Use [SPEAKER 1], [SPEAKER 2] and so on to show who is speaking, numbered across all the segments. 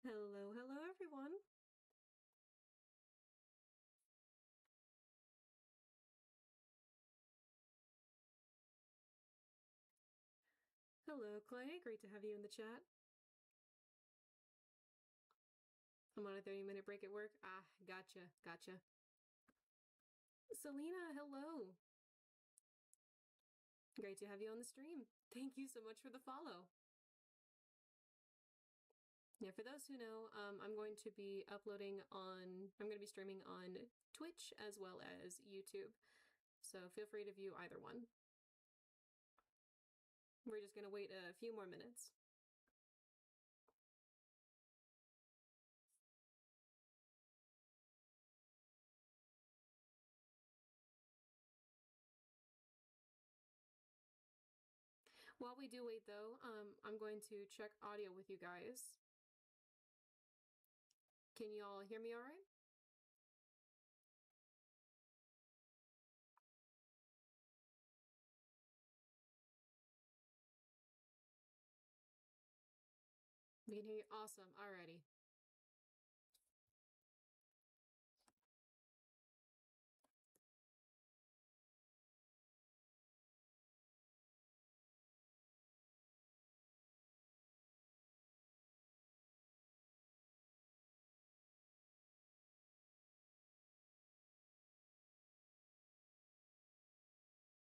[SPEAKER 1] Hello, hello everyone. Hello, Clay. Great to have you in the chat. I'm on a 30-minute break at work. Ah, gotcha. Selena, hello. Great to have you on the stream. Thank you so much for the follow. Yeah, for those who know, I'm going to be streaming on Twitch as well as YouTube. So feel free to view either one. We're just going to wait a few more minutes. While we do wait though, I'm going to check audio with you guys. Can you all hear me all right? We can hear you. Awesome. Alrighty.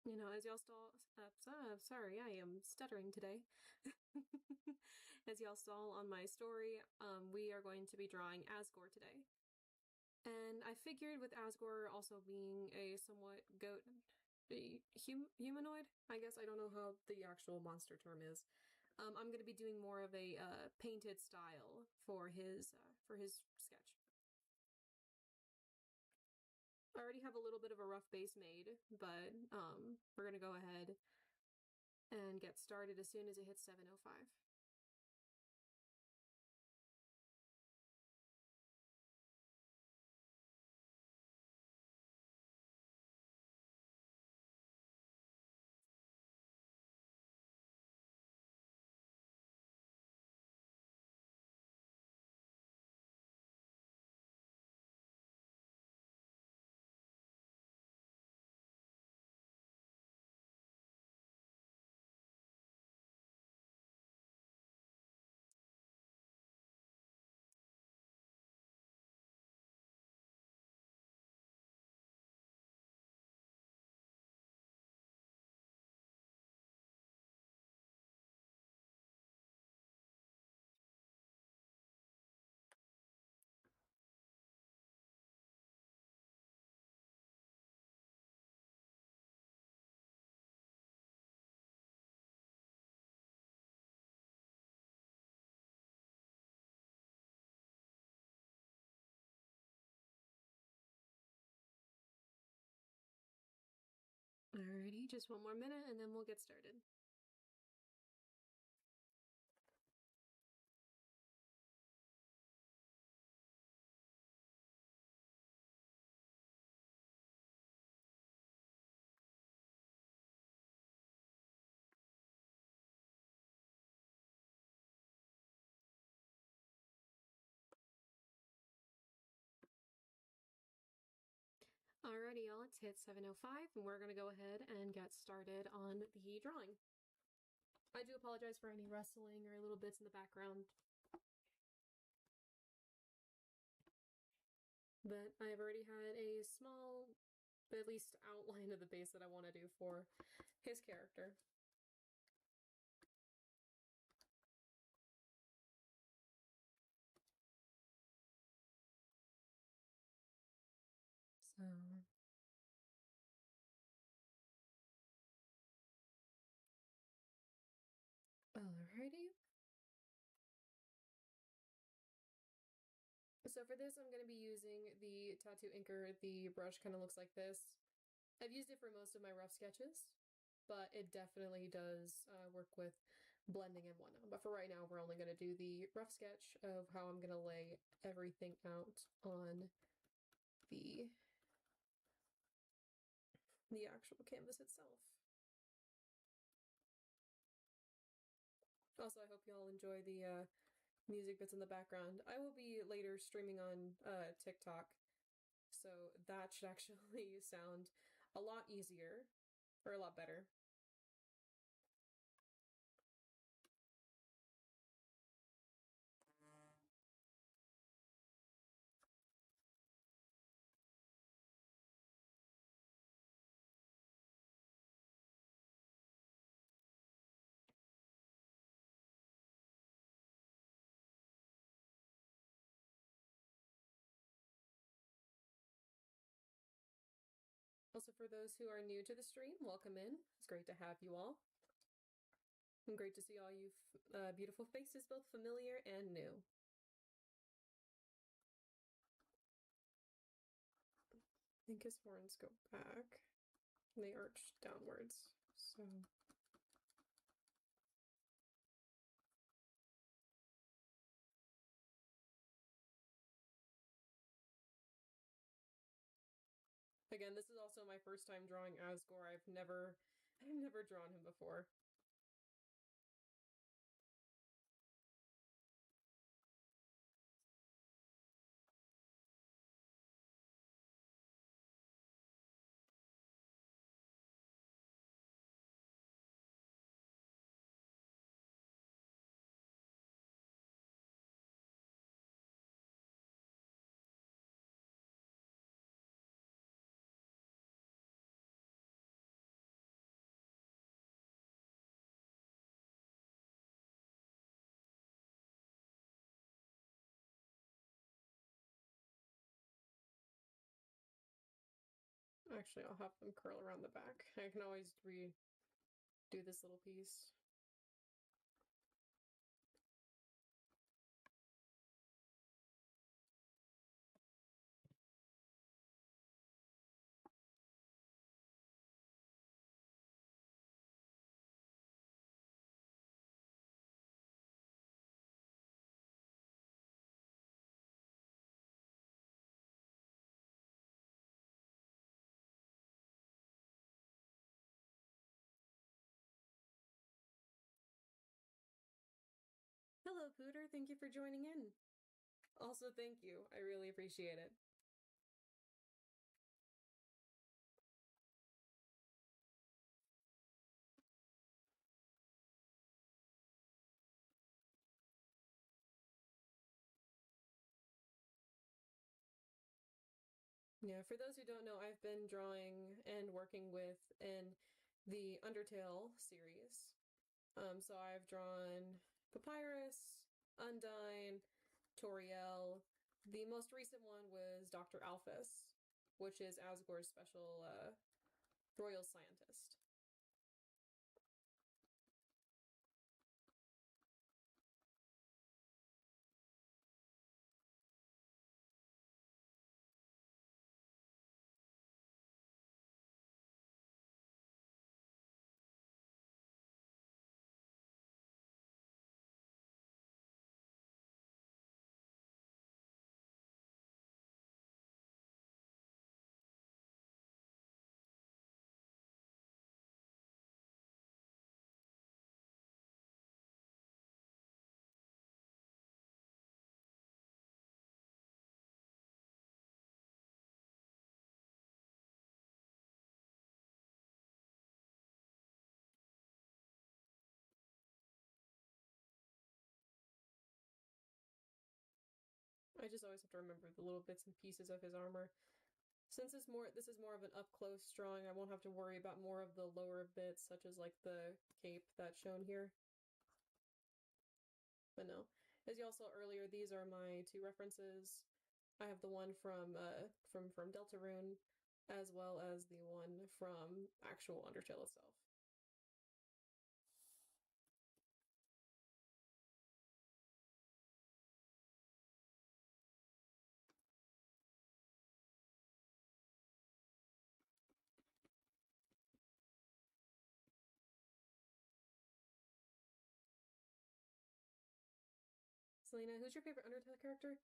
[SPEAKER 1] You know, as y'all sorry, I am stuttering today. As y'all saw on my story, we are going to be drawing Asgore today. And I figured with Asgore also being a somewhat humanoid, I guess, I don't know how the actual monster term is. I'm going to be doing more of a painted style for his sketch. I already have a little bit of a rough base made, but we're going to go ahead and get started as soon as it hits 7:05. Alrighty, just one more minute and then we'll get started. Alrighty, y'all, it's hit 7:05 and we're gonna go ahead and get started on the drawing. I do apologize for any rustling or little bits in the background. But I've already had a small, at least outline of the base that I want to do for his character. So, alrighty. So for this, I'm going to be using the tattoo inker. The brush kind of looks like this. I've used it for most of my rough sketches, but it definitely does work with blending and whatnot. But for right now, we're only going to do the rough sketch of how I'm going to lay everything out on the actual canvas itself. Also, I hope you all enjoy the music bits in the background. I will be later streaming on TikTok, so that should actually sound a lot easier, or a lot better. Also, for those who are new to the stream, welcome in. It's great to have you all. And great to see all you beautiful faces, both familiar and new. I think his horns go back. And they arch downwards. So again, this is also my first time drawing Asgore. I've never drawn him before. Actually, I'll have them curl around the back. I can always redo this little piece. Hello, Pooter. Thank you for joining in. Also, thank you. I really appreciate it. Yeah, for those who don't know, I've been drawing and working with in the Undertale series. So I've drawn Papyrus, Undyne, Toriel. The most recent one was Dr. Alphys, which is Asgore's special royal scientist. I just always have to remember the little bits and pieces of his armor. Since this is more of an up close drawing, I won't have to worry about more of the lower bits, such as like the cape that's shown here. But no, as you all saw earlier, these are my two references. I have the one from Deltarune, as well as the one from actual Undertale itself. Selena, who's your favorite Undertale character?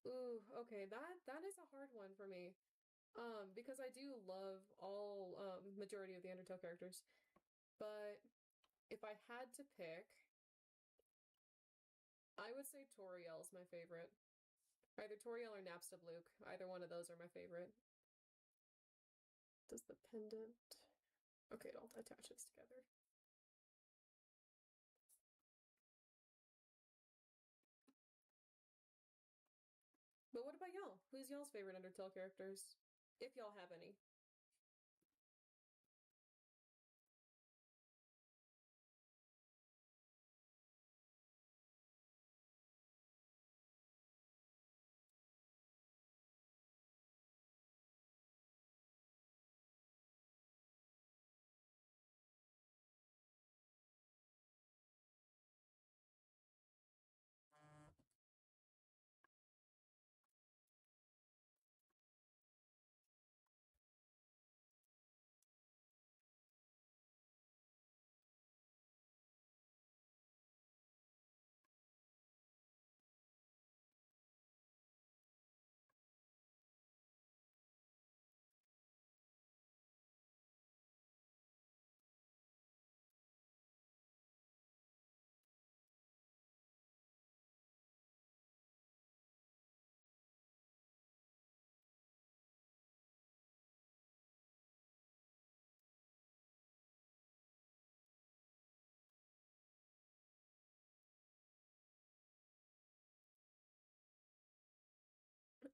[SPEAKER 1] Ooh, okay, that is a hard one for me. Because I do love all majority of the Undertale characters. But if I had to pick, I would say Toriel's my favorite. Either Toriel or Napstablook. Luke. Either one of those are my favorite. Does the pendant... Okay, I'll attach this together. But what about y'all? Who's y'all's favorite Undertale characters? If y'all have any.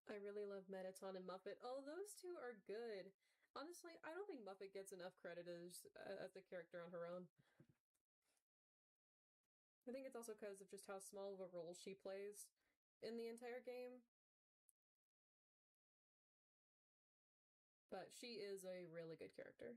[SPEAKER 1] I really love Mettaton and Muffet. Oh, those two are good. Honestly, I don't think Muffet gets enough credit as a character on her own. I think it's also because of just how small of a role she plays in the entire game. But she is a really good character.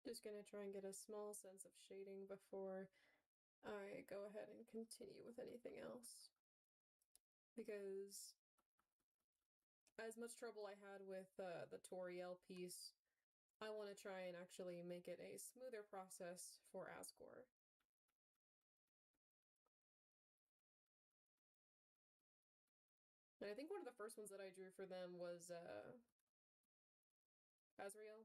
[SPEAKER 1] Just gonna try and get a small sense of shading before I go ahead and continue with anything else. Because as much trouble I had with the Toriel piece, I want to try and actually make it a smoother process for Asgore. And I think one of the first ones that I drew for them was Azrael,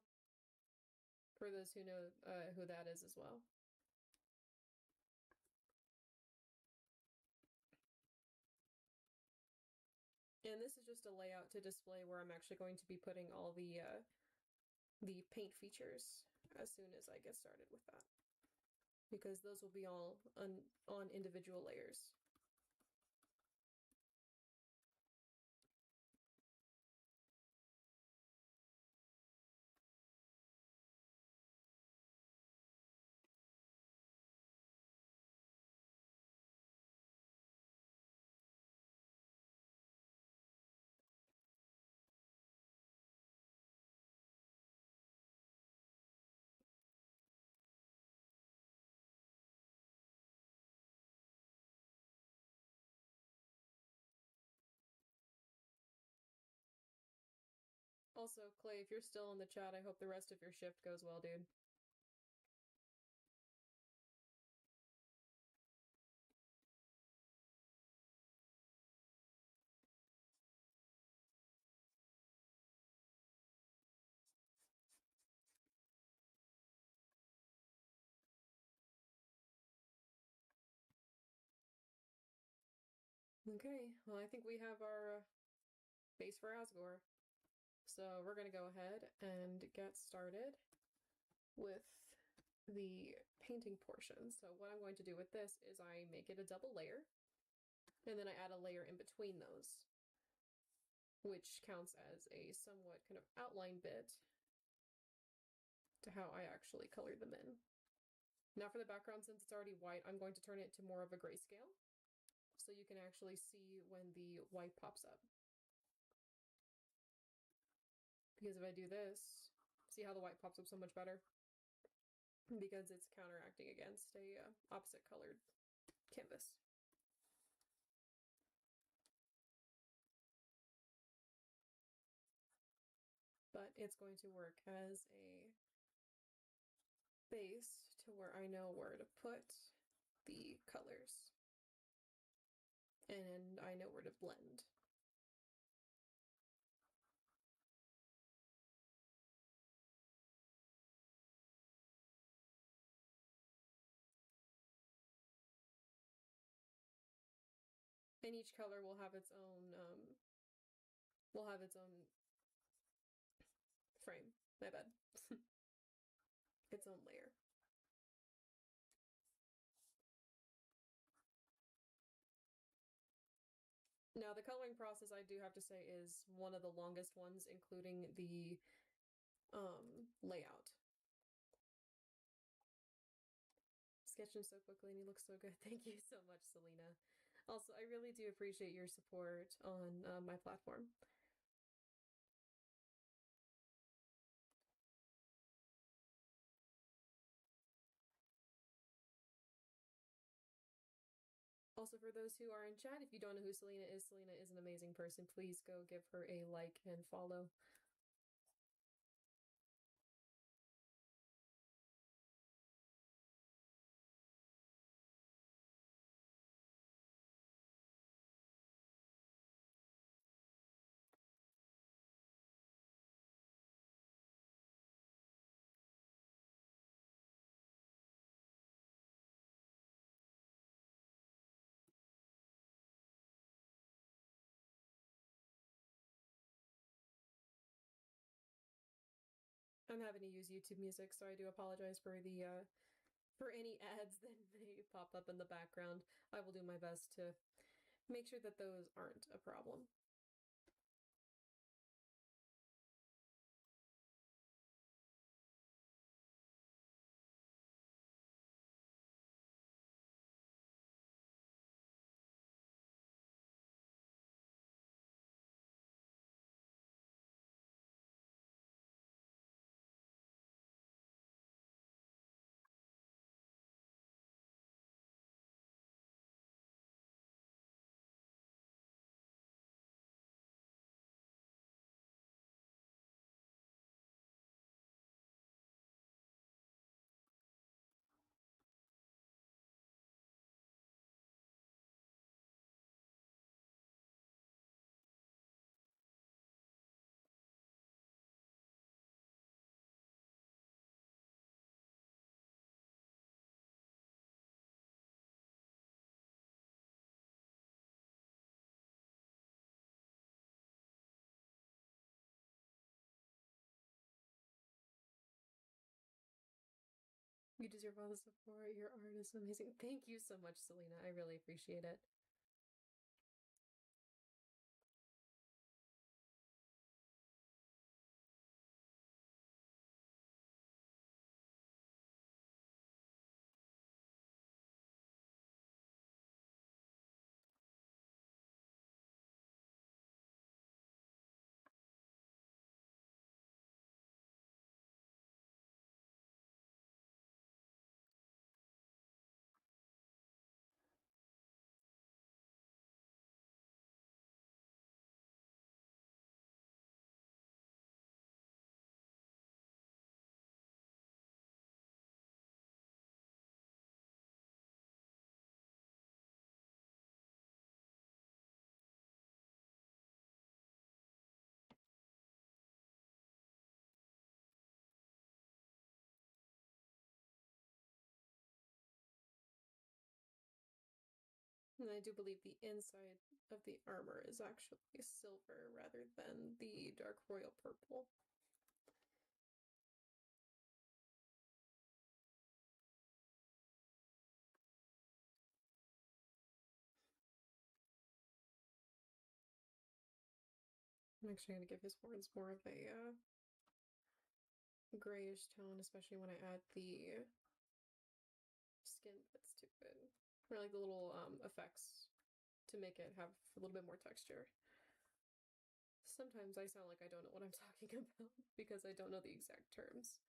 [SPEAKER 1] for those who know who that is as well. And this is just a layout to display where I'm actually going to be putting all the paint features as soon as I get started with that. Because those will be all on individual layers. Also, Clay, if you're still in the chat, I hope the rest of your shift goes well, dude. Okay, well, I think we have our base for Asgore. So we're going to go ahead and get started with the painting portion. So what I'm going to do with this is I make it a double layer, and then I add a layer in between those, which counts as a somewhat kind of outline bit to how I actually color them in. Now for the background, since it's already white, I'm going to turn it to more of a grayscale, so you can actually see when the white pops up. Because if I do this, see how the white pops up so much better? Because it's counteracting against a opposite colored canvas. But it's going to work as a base to where I know where to put the colors. And I know where to blend. And each color will have its own frame. My bad. Its own layer. Now the coloring process, I do have to say, is one of the longest ones, including the layout. Sketching so quickly and you look so good. Thank you so much, Selena. Also, I really do appreciate your support on my platform. Also, for those who are in chat, if you don't know who Selena is an amazing person. Please go give her a like and follow. I'm having to use YouTube Music, so I do apologize for the for any ads that may pop up in the background. I will do my best to make sure that those aren't a problem. You deserve all the support. Your art is amazing. Thank you so much, Selena. I really appreciate it. And I do believe the inside of the armor is actually silver rather than the dark royal purple. I'm actually going to give his horns more of a grayish tone, especially when I add the skin bits to it. Or like the little effects to make it have a little bit more texture. Sometimes I sound like I don't know what I'm talking about because I don't know the exact terms.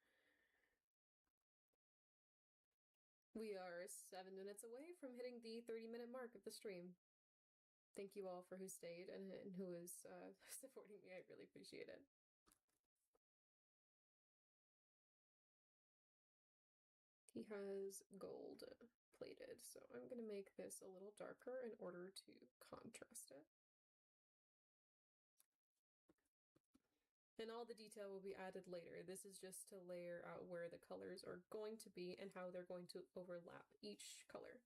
[SPEAKER 1] We are 7 minutes away from hitting the 30-minute mark of the stream. Thank you all for who stayed and who is supporting me. I really appreciate it. He has gold plated, so I'm going to make this a little darker in order to contrast it. And all the detail will be added later. This is just to layer out where the colors are going to be and how they're going to overlap each color.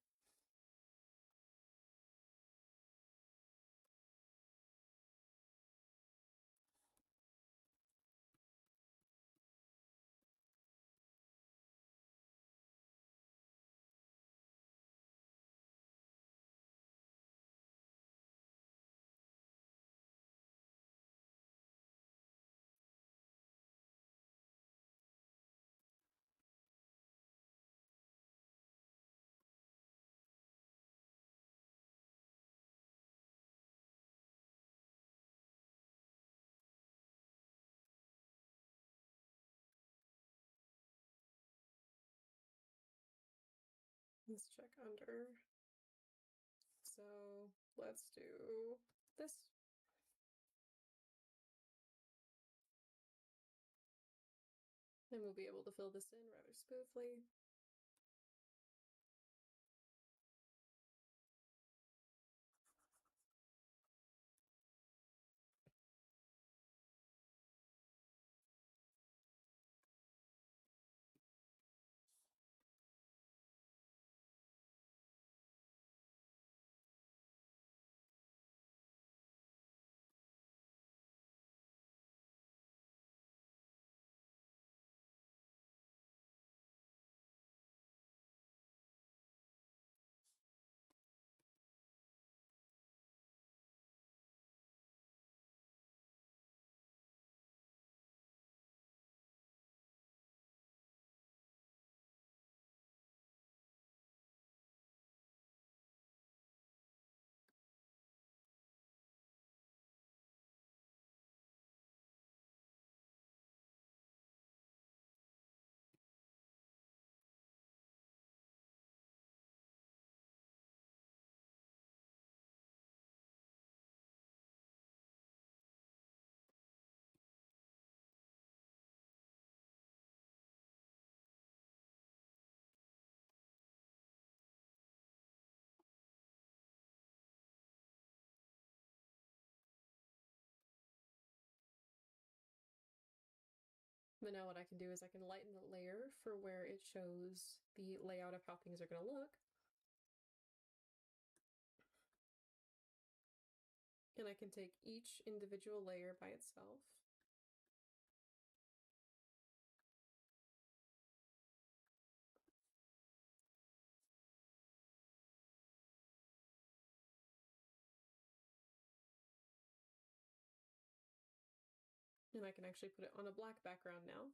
[SPEAKER 1] Let's check under. So let's do this. And we'll be able to fill this in rather smoothly. But now what I can do is I can lighten the layer for where it shows the layout of how things are going to look. And I can take each individual layer by itself. And I can actually put it on a black background now.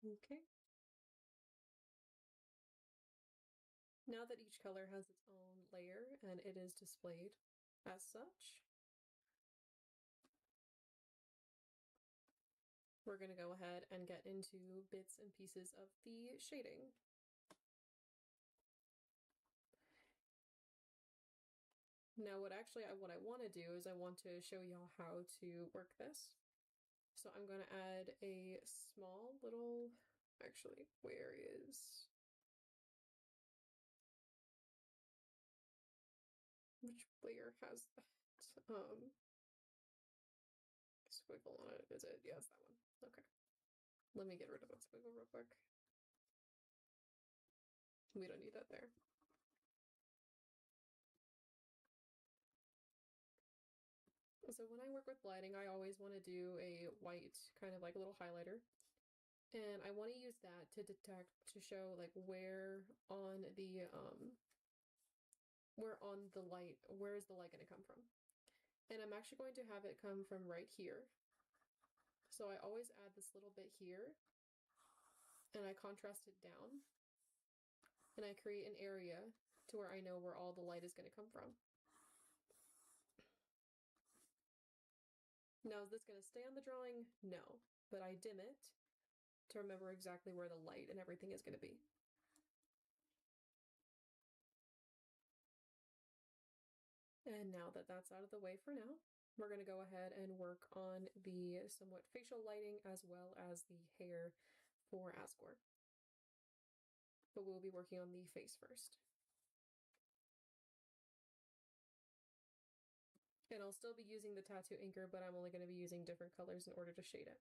[SPEAKER 1] Okay. Now that each color has its own layer and it is displayed as such, we're going to go ahead and get into bits and pieces of the shading. Now what I want to do is I want to show y'all how to work this. So I'm going to add a small little, actually, where is, which layer has that? Squiggle on it, is it? Yeah, it's that one. Okay. Let me get rid of that squiggle real quick. We don't need that there. So when I work with lighting, I always want to do a white kind of like a little highlighter. And I want to use that to detect, to show like where on the light, where is the light going to come from? And I'm actually going to have it come from right here. So I always add this little bit here and I contrast it down and I create an area to where I know where all the light is going to come from. Now, is this going to stay on the drawing? No, but I dim it to remember exactly where the light and everything is going to be. And now that that's out of the way for now, we're going to go ahead and work on the somewhat facial lighting as well as the hair for Asgore. But we'll be working on the face first. And I'll still be using the tattoo inker, but I'm only going to be using different colors in order to shade it.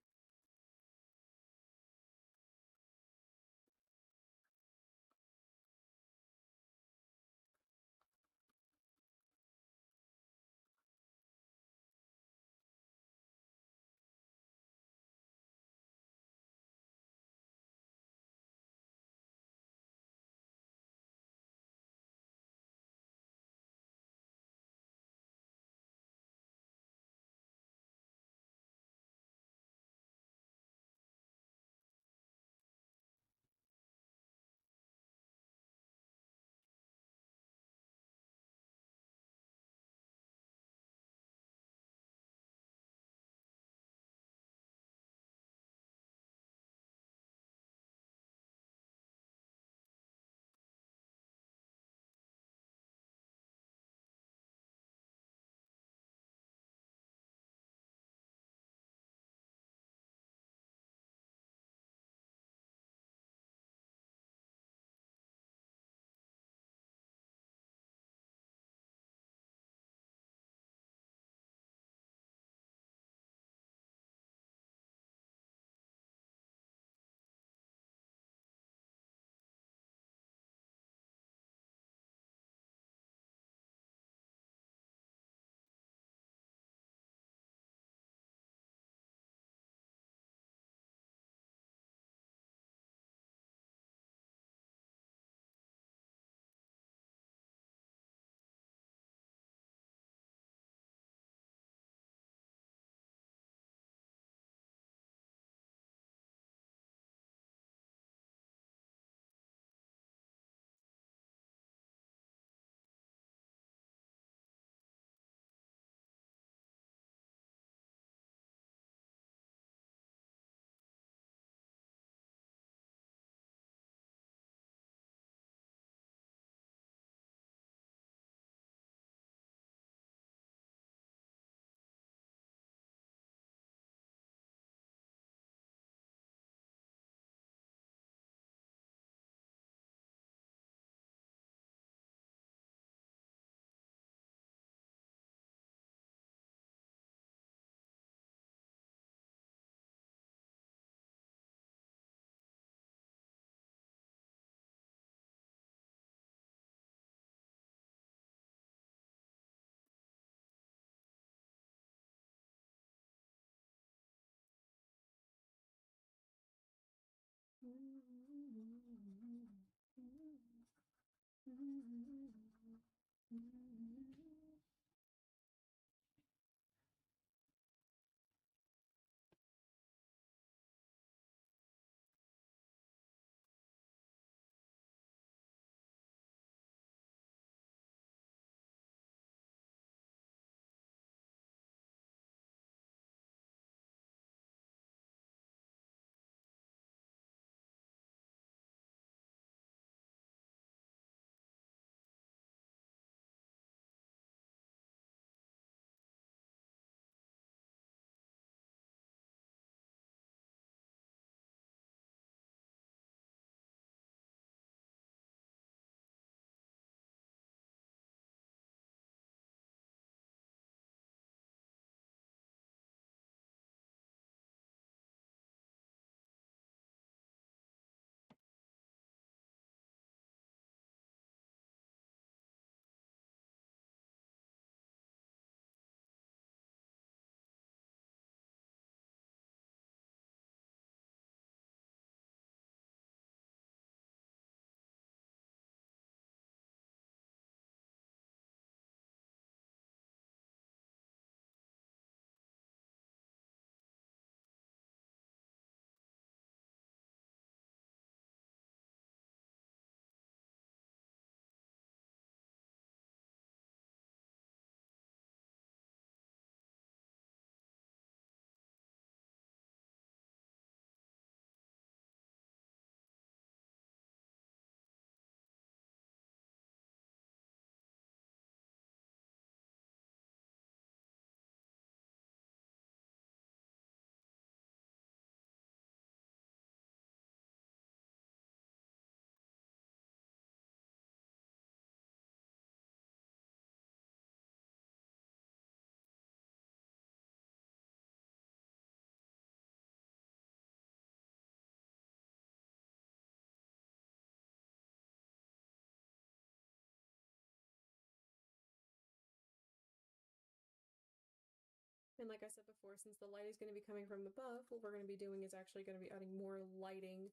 [SPEAKER 1] And like I said before, since the light is going to be coming from above, what we're going to be doing is actually going to be adding more lighting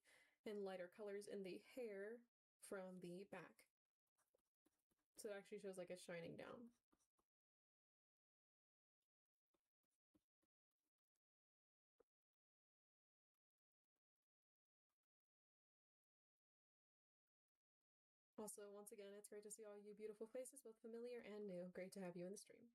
[SPEAKER 1] and lighter colors in the hair from the back. So it actually shows like it's shining down. Also, once again, it's great to see all you beautiful faces, both familiar and new. Great to have you in the stream.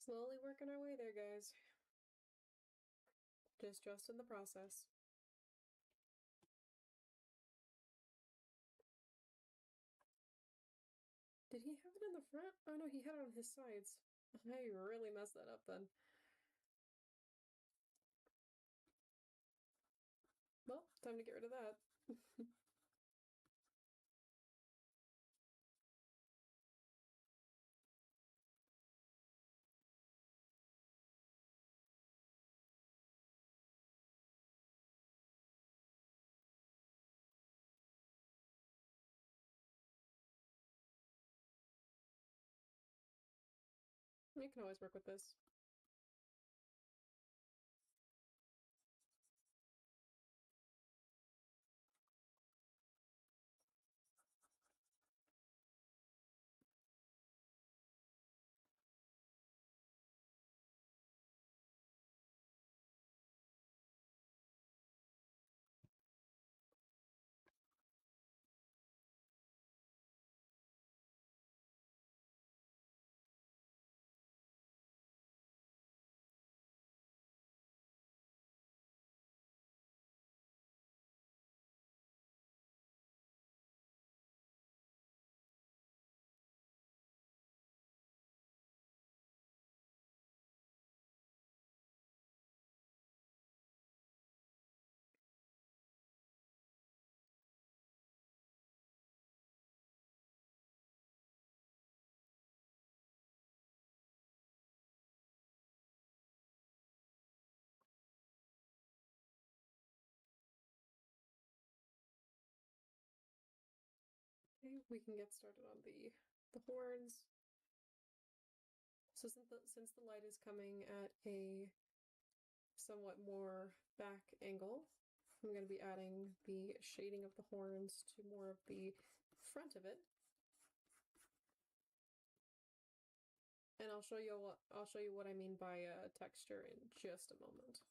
[SPEAKER 1] Slowly working our way there, guys. Just trust in the process. Did he have it in the front? Oh no, he had it on his sides. I really messed that up then. Well, time to get rid of that. You can always work with this. Okay, we can get started on the horns. So since the light is coming at a somewhat more back angle, I'm going to be adding the shading of the horns to more of the front of it. And I'll show you what I mean by texture in just a moment.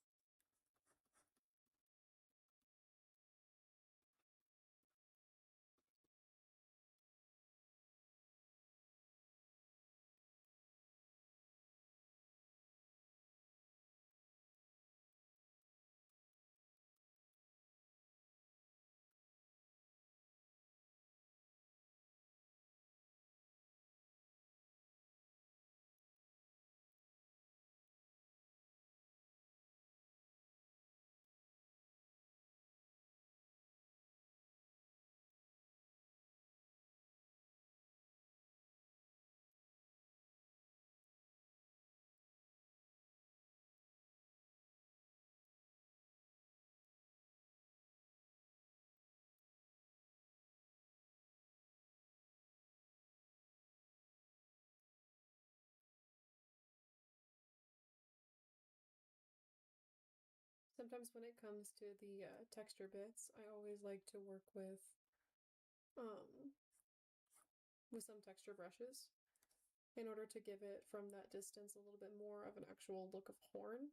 [SPEAKER 1] sometimes when it comes to the texture bits, I always like to work um, with some texture brushes in order to give it from that distance a little bit more of an actual look of horn.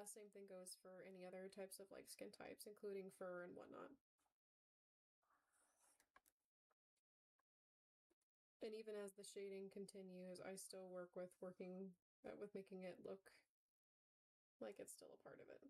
[SPEAKER 1] Same thing goes for any other types of like skin types, including fur and whatnot. And even as the shading continues, I still work with making it look like it's still a part of it.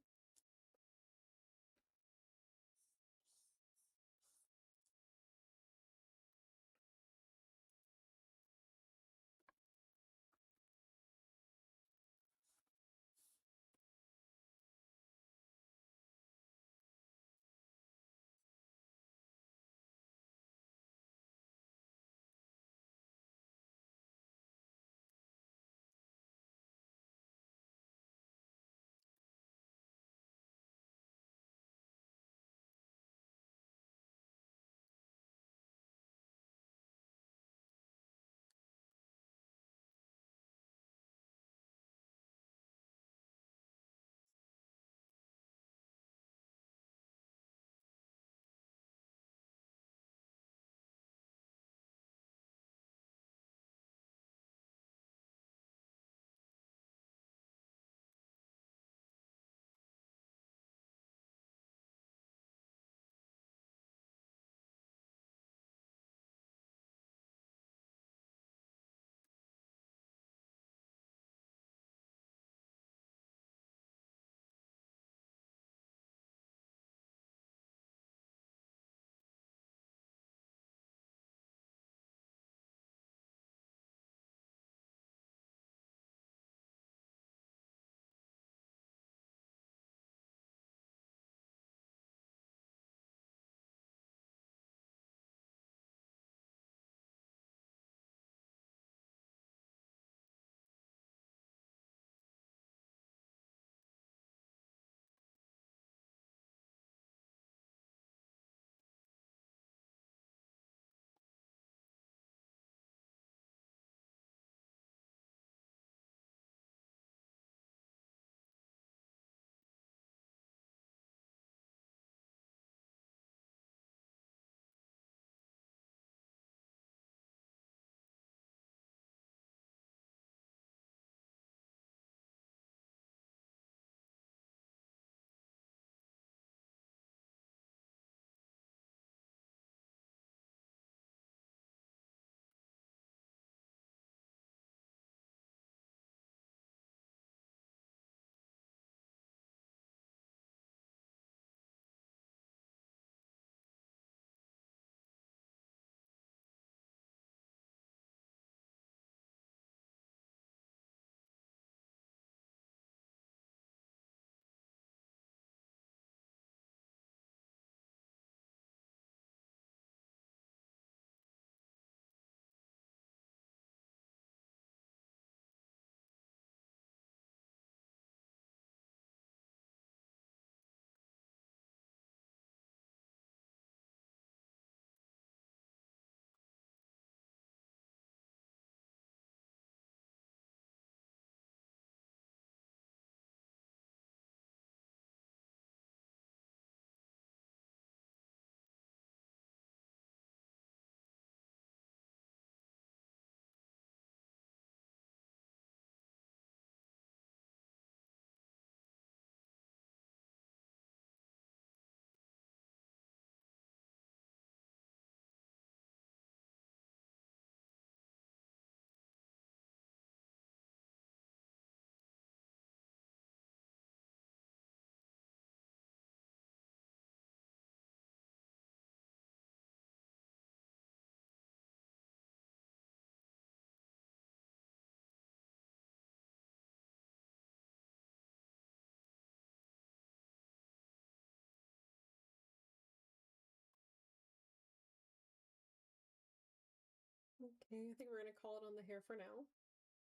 [SPEAKER 1] Okay, I think we're going to call it on the hair for now.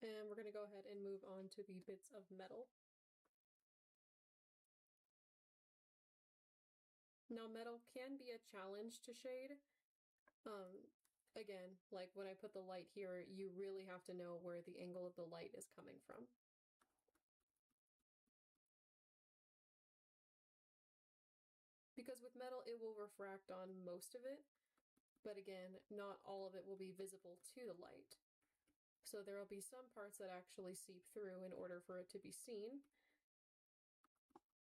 [SPEAKER 1] And we're going to go ahead and move on to the bits of metal. Now, metal can be a challenge to shade. Again, like when I put the light here, you really have to know where the angle of the light is coming from. because with metal it will refract on most of it, but again, not all of it will be visible to the light. So there will be some parts that actually seep through in order for it to be seen,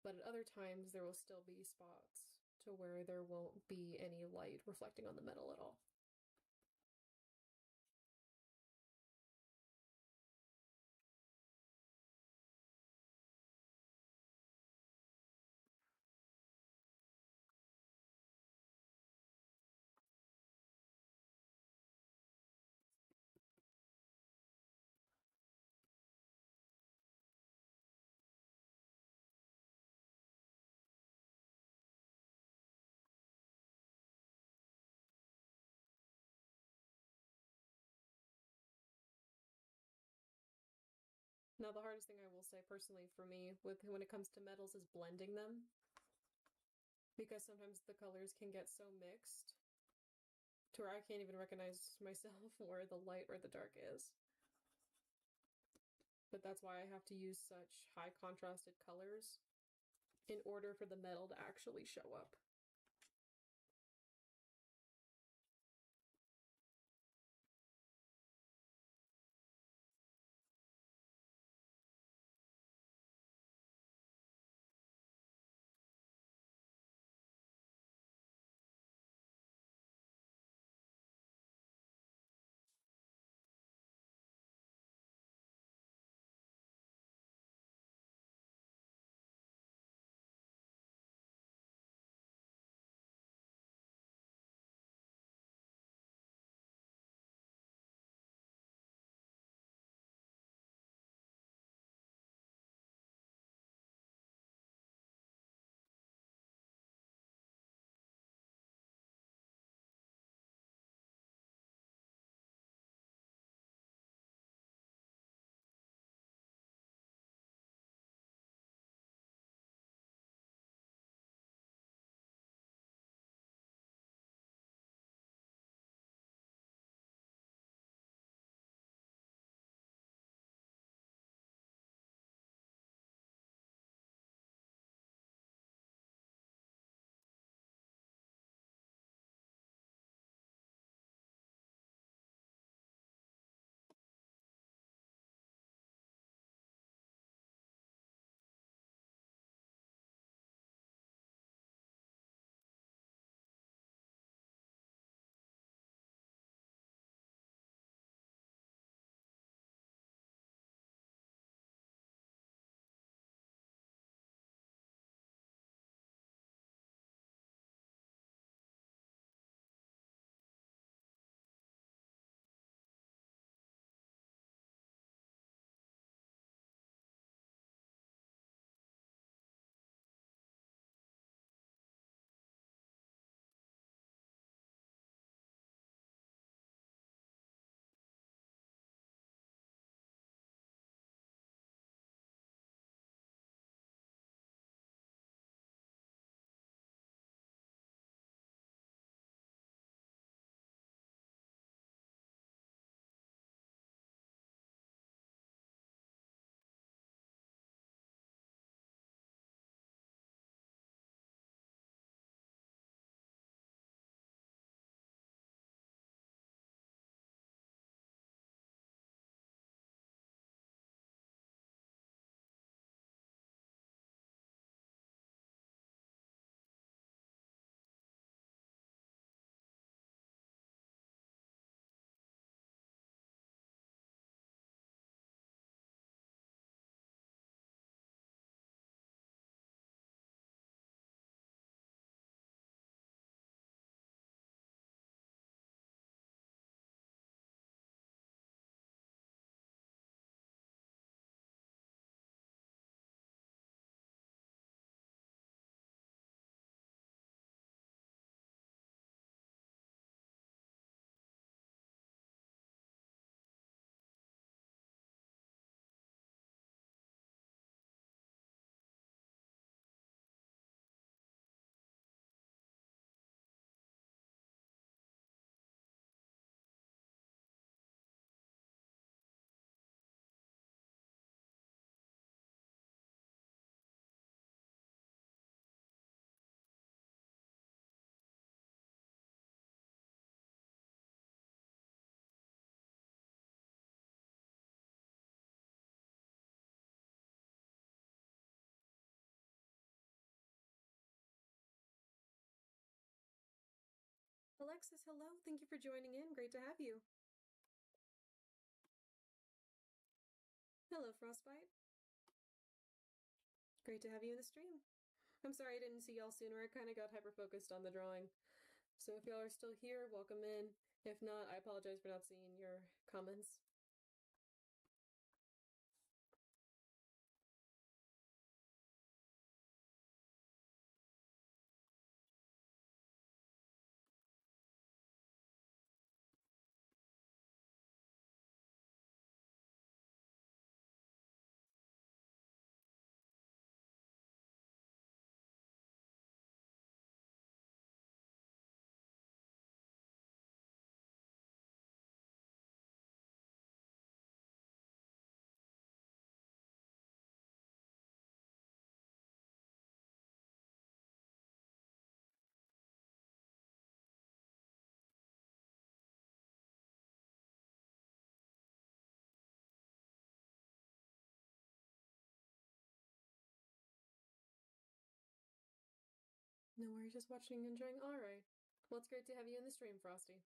[SPEAKER 1] but at other times there will still be spots to where there won't be any light reflecting on the metal at all. Now, the hardest thing I will say personally for me when it comes to metals is blending them, because sometimes the colors can get so mixed to where I can't even recognize myself where the light or the dark is. But that's why I have to use such high contrasted colors in order for the metal to actually show up. Alexis, hello. Thank you for joining in. Great to have you. Hello, Frostbite. Great to have you in the stream. I'm sorry I didn't see y'all sooner. I kind of got hyper-focused on the drawing. So if y'all are still here, welcome in. If not, I apologize for not seeing your comments. No worries, just watching and enjoying. Alright. Well, it's great to have you in the stream, Frosty.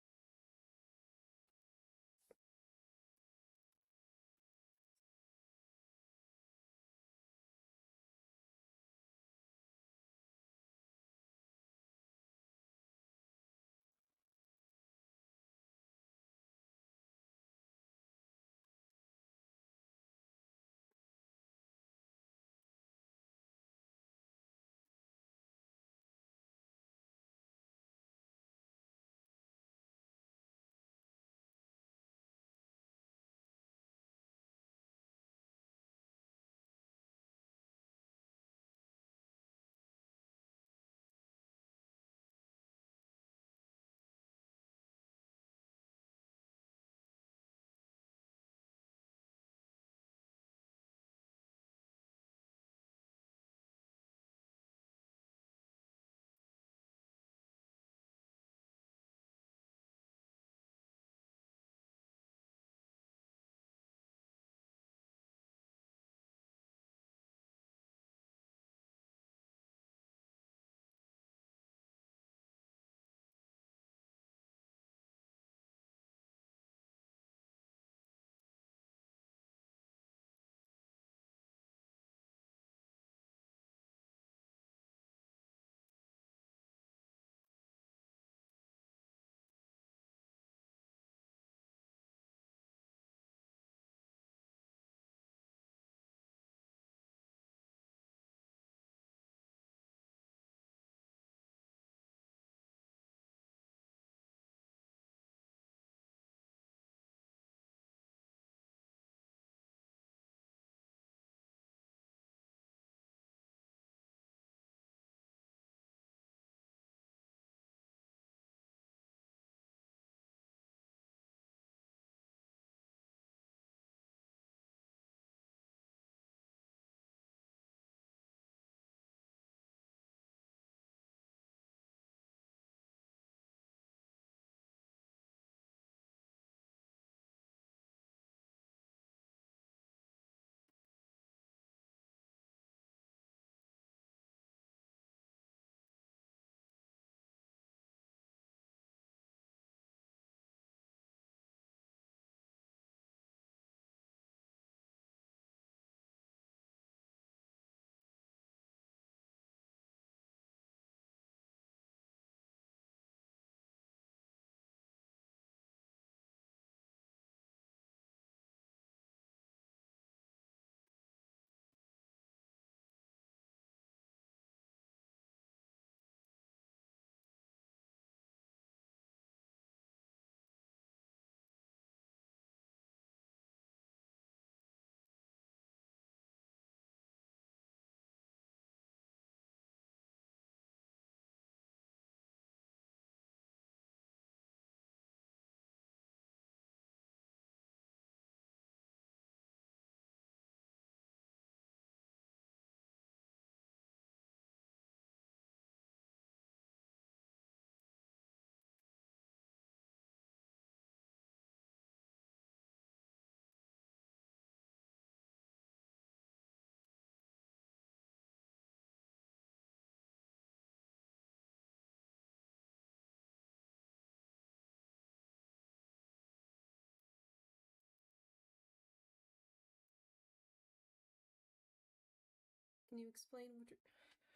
[SPEAKER 1] Can you explain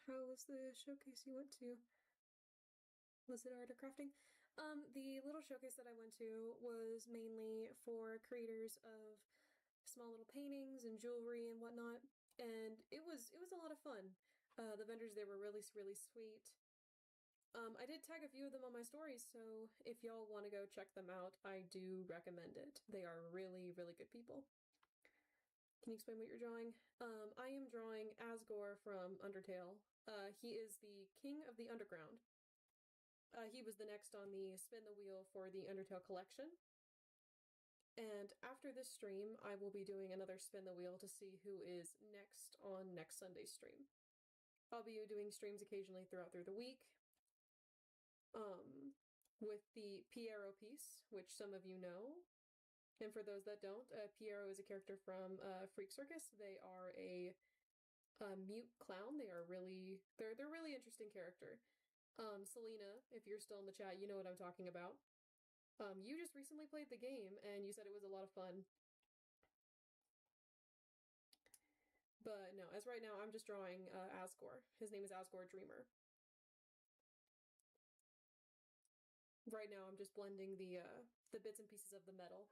[SPEAKER 1] how was the showcase you went to? Was it art or crafting? The little showcase that I went to was mainly for creators of small little paintings and jewelry and whatnot, and it was a lot of fun. The vendors there were really sweet. I did tag a few of them on my stories, so if y'all want to go check them out, I do recommend it. They are really good people. Can you explain what you're drawing? I am drawing Asgore from Undertale. He is the king of the underground. He was the next on the spin the wheel for the Undertale collection. And after this stream, I will be doing another spin the wheel to see who is next on next Sunday's stream. I'll be doing streams occasionally through the week. With the Piero piece, which some of you know. And for those that don't, Piero is a character from Freak Circus. They are a mute clown. They're really interesting character. Selena, if you're still in the chat, you know what I'm talking about. You just recently played the game and you said it was a lot of fun. But no, as right now, I'm just drawing Asgore. His name is Asgore Dreamer. Right now, I'm just blending the bits and pieces of the metal.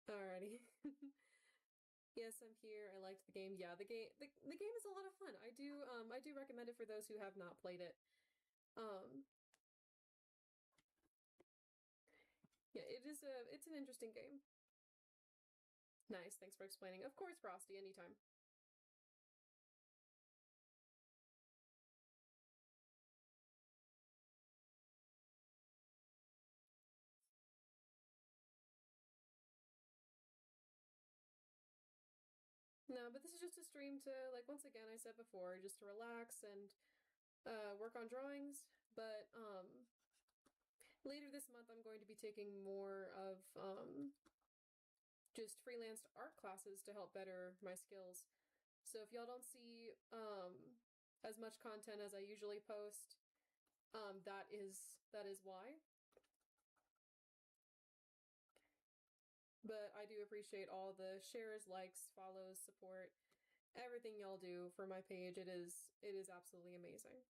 [SPEAKER 1] Alrighty. Yes, I'm here. I liked the game. Yeah, the game is a lot of fun. I do recommend it for those who have not played it. Yeah, it's an interesting game. Nice, thanks for explaining. Of course, Frosty, anytime. No, but this is just a stream to, like, once again, I said before, just to relax and work on drawings. But later this month, I'm going to be taking more of just freelance art classes to help better my skills. So if y'all don't see as much content as I usually post, that is why. But I do appreciate all the shares, likes, follows, support, everything y'all do for my page. It is absolutely amazing.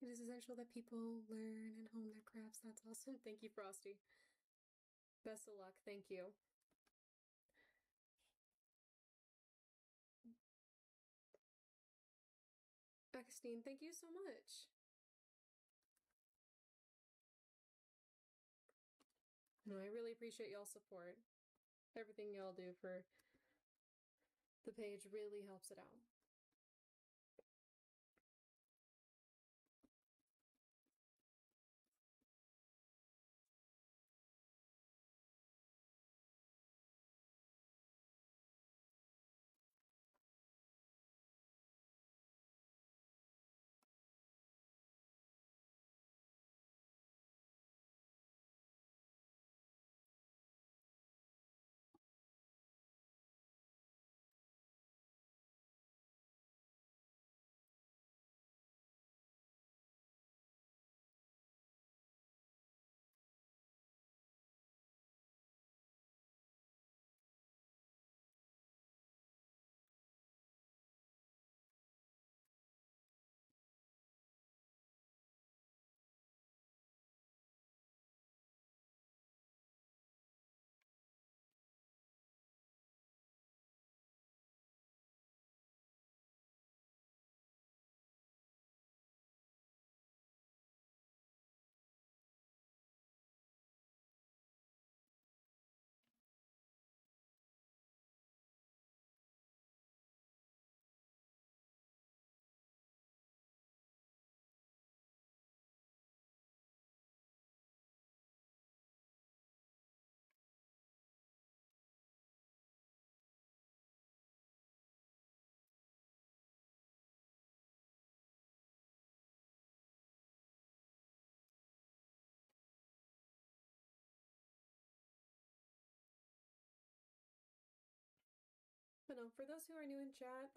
[SPEAKER 1] It is essential that people learn and hone their crafts. That's awesome. Thank you, Frosty. Best of luck. Thank you. Axtine, thank you so much. No, I really appreciate y'all's support. Everything y'all do for the page really helps it out. But no, for those who are new in chat,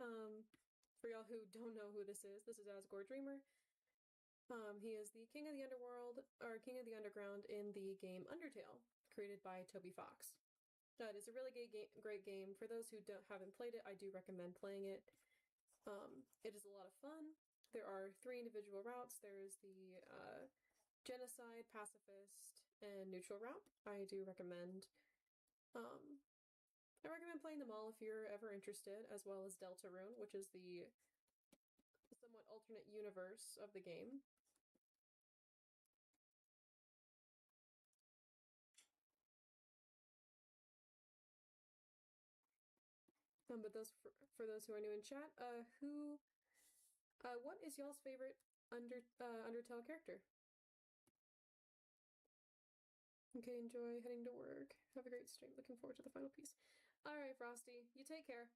[SPEAKER 1] for y'all who don't know who this is Asgore Dreamer. He is the king of the underworld, or king of the underground in the game Undertale, created by Toby Fox. It is a really great game. For those who haven't played it, I do recommend playing it. It is a lot of fun. There are 3 individual routes. There is the genocide, pacifist, and neutral route. I do recommend. I recommend playing them all if you're ever interested, as well as Deltarune, which is the somewhat alternate universe of the game. But for those who are new in chat, what is y'all's favorite Undertale character? Okay, enjoy heading to work. Have a great stream. Looking forward to the final piece. All right, Frosty, you take care.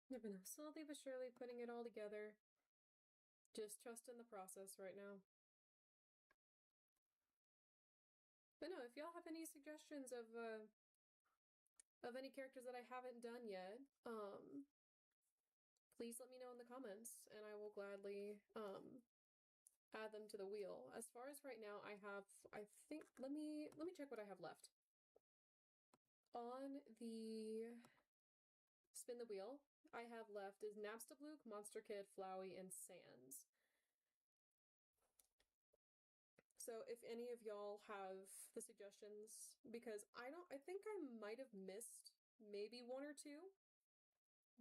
[SPEAKER 1] Never know. Slowly but surely putting it all together. Just trust in the process right now. But no, if y'all have any suggestions of any characters that I haven't done yet, please let me know in the comments, and I will gladly add them to the wheel. As far as right now, I think let me check what I have left. On the spin the wheel, I have left is Napstablook, Monster Kid, Flowey, and Sans. So if any of y'all have the suggestions, because I think I might have missed maybe one or two,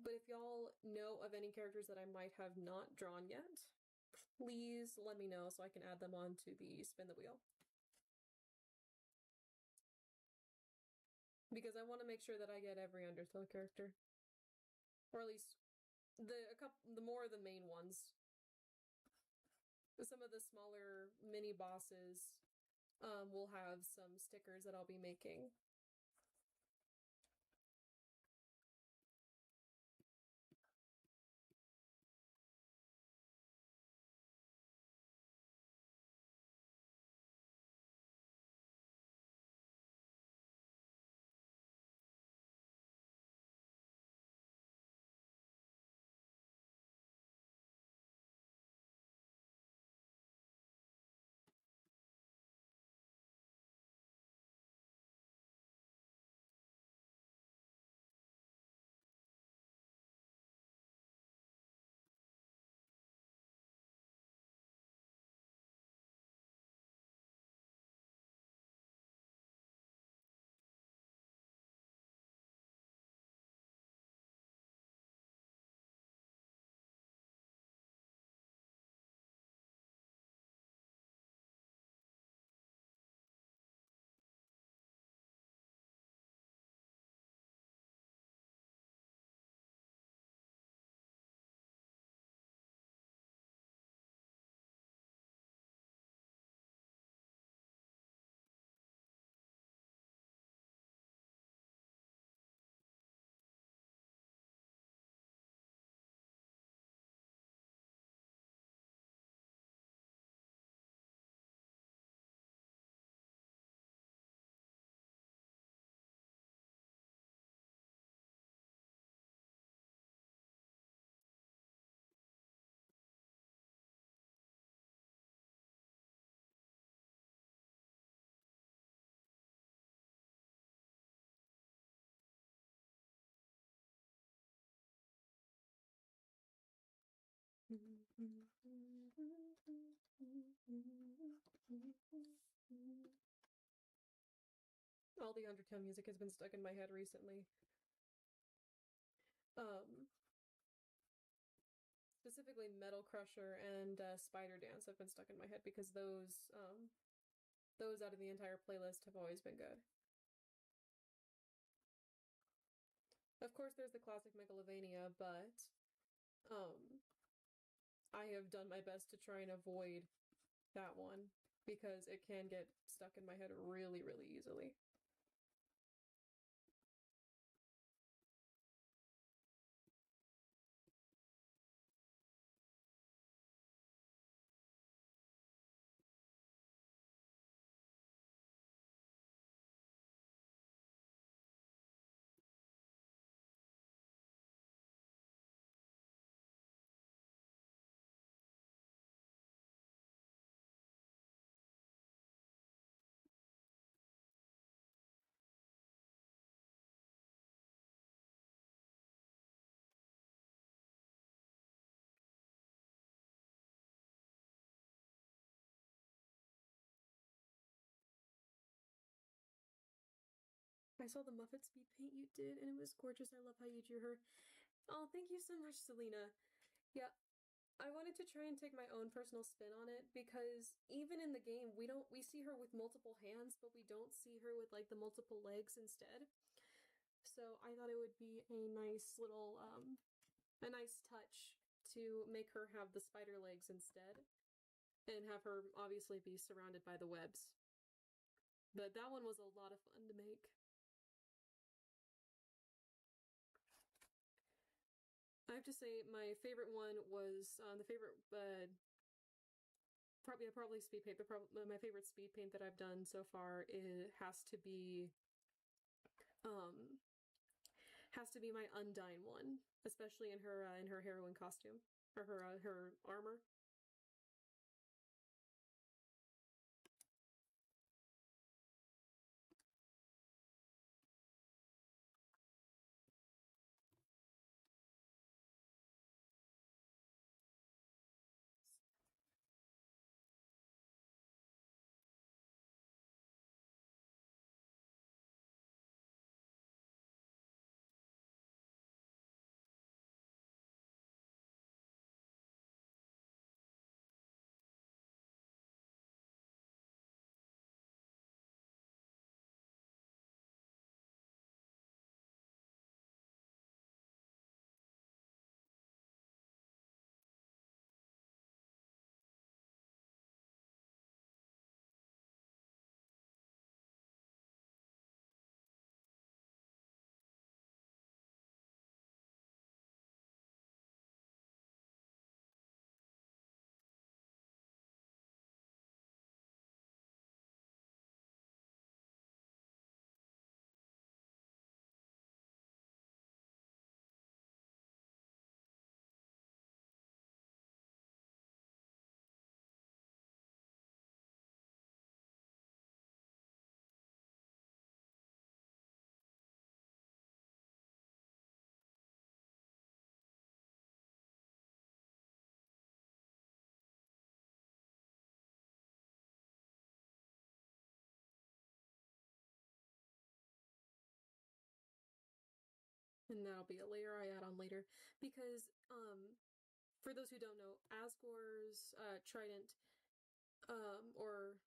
[SPEAKER 1] but if y'all know of any characters that I might have not drawn yet, please let me know so I can add them on to the spin the wheel. Because I want to make sure that I get every Undertale character. Or at least the more of the main ones. Some of the smaller mini bosses will have some stickers that I'll be making. All the Undertale music has been stuck in my head recently. Specifically Metal Crusher and Spider Dance have been stuck in my head because those out of the entire playlist have always been good. Of course, there's the classic Megalovania, but I have done my best to try and avoid that one because it can get stuck in my head really, really easily. I saw the Muppet speed paint you did, and it was gorgeous. I love how you drew her. Oh, thank you so much, Selena. Yeah, I wanted to try and take my own personal spin on it because even in the game, we see her with multiple hands, but we don't see her with like the multiple legs instead. So I thought it would be a nice little a nice touch to make her have the spider legs instead and have her obviously be surrounded by the webs. But that one was a lot of fun to make. I have to say, my favorite one was the probably speed paint. My favorite speed paint that I've done so far has to be um my Undyne one, especially in her heroine costume or her armor. And that'll be a layer I add on later. Because, for those who don't know, Asgore's trident, or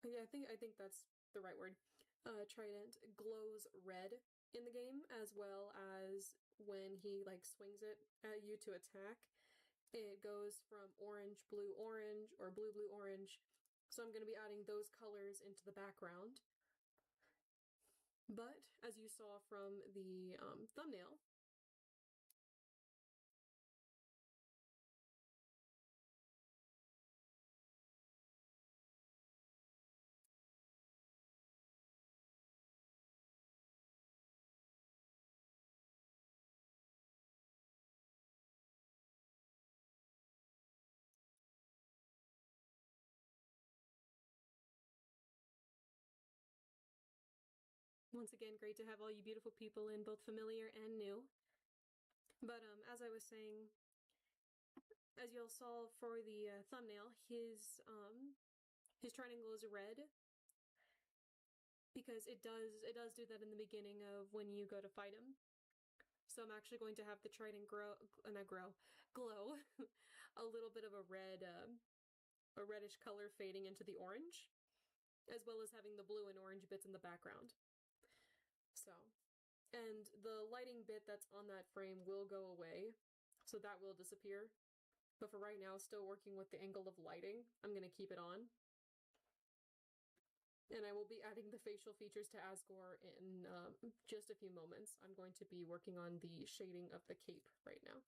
[SPEAKER 1] yeah, I think that's the right word. Trident glows red in the game, as well as when he like swings it at you to attack. It goes from orange, blue, orange, or blue, blue, orange. So I'm going to be adding those colors into the background. But as you saw from the thumbnail, once again, great to have all you beautiful people in, both familiar and new. But as I was saying, as you all saw for the thumbnail, his triangle is red because it does do that in the beginning of when you go to fight him. So I'm actually going to have the trident glow a little bit of a reddish color fading into the orange, as well as having the blue and orange bits in the background. So, and the lighting bit that's on that frame will go away, so that will disappear. But for right now, still working with the angle of lighting, I'm going to keep it on. And I will be adding the facial features to Asgore in just a few moments. I'm going to be working on the shading of the cape right now,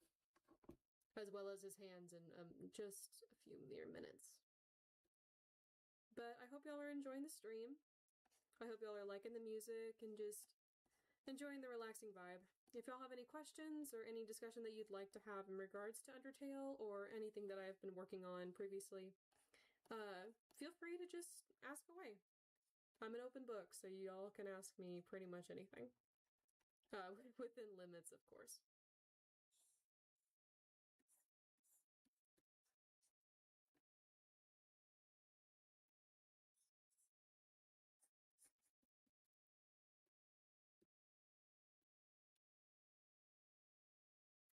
[SPEAKER 1] as well as his hands in just a few mere minutes. But I hope y'all are enjoying the stream. I hope y'all are liking the music and just enjoying the relaxing vibe. If y'all have any questions or any discussion that you'd like to have in regards to Undertale or anything that I've been working on previously, feel free to just ask away. I'm an open book, so y'all can ask me pretty much anything. Within limits, of course.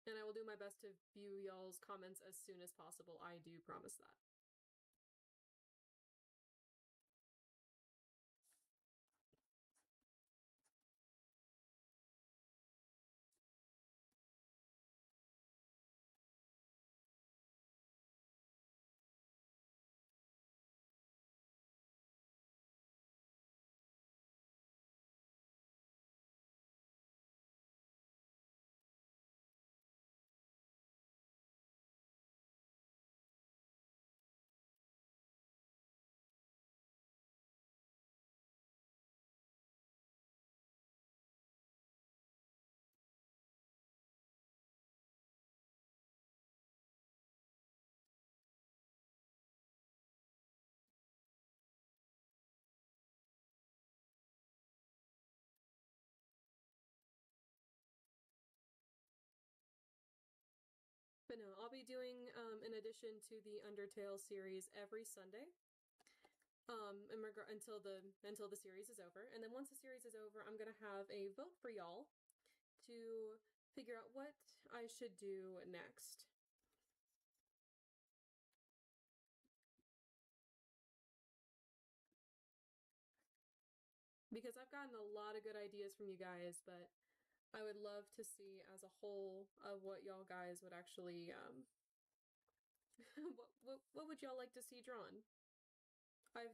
[SPEAKER 1] And I will do my best to view y'all's comments as soon as possible. I do promise that. I'll be doing an addition to the Undertale series every Sunday. Until the series is over, and then once the series is over, I'm gonna have a vote for y'all to figure out what I should do next. Because I've gotten a lot of good ideas from you guys, but I would love to see as a whole of what y'all guys would actually what would y'all like to see drawn? I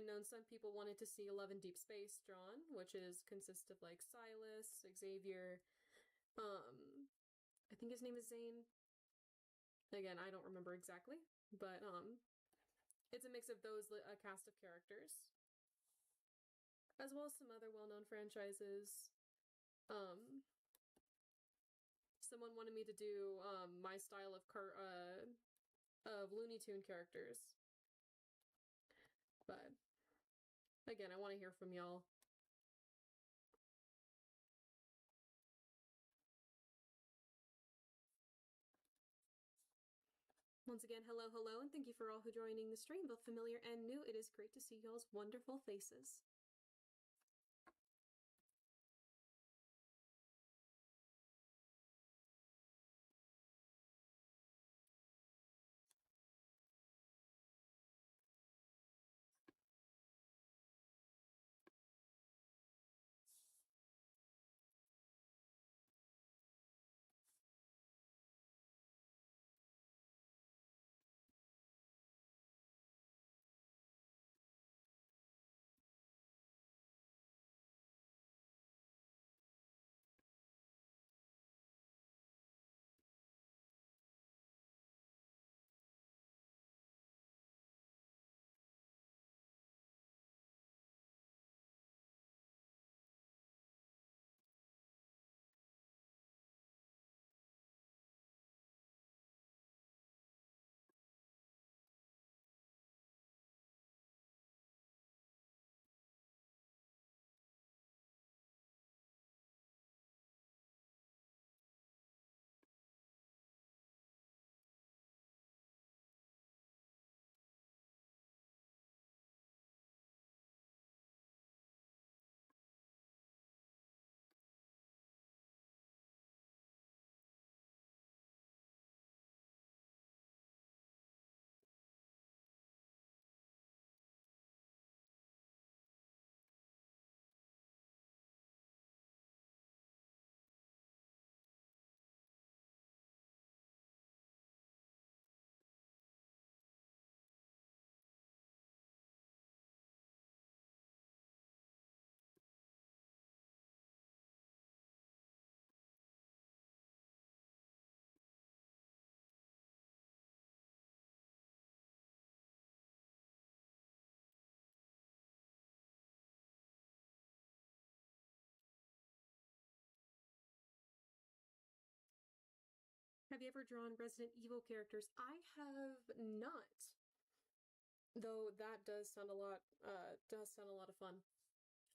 [SPEAKER 1] known some people wanted to see 11 Deep Space drawn, which consists of like Silas, Xavier, I think his name is Zane. Again, I don't remember exactly, but it's a mix of those cast of characters, as well as some other well-known franchises. Someone wanted me to do my style of Looney Tune characters. But again, I want to hear from y'all. Once again, hello, hello, and thank you for all who joining the stream, both familiar and new. It is great to see y'all's wonderful faces. Have you ever drawn Resident Evil characters? I have not. Though that does sound a lot of fun.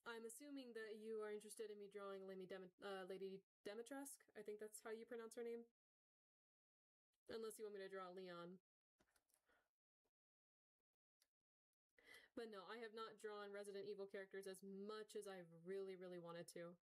[SPEAKER 1] I'm assuming that you are interested in me drawing Lady Dimitrescu. I think that's how you pronounce her name. Unless you want me to draw Leon. But no, I have not drawn Resident Evil characters as much as I really, really wanted to.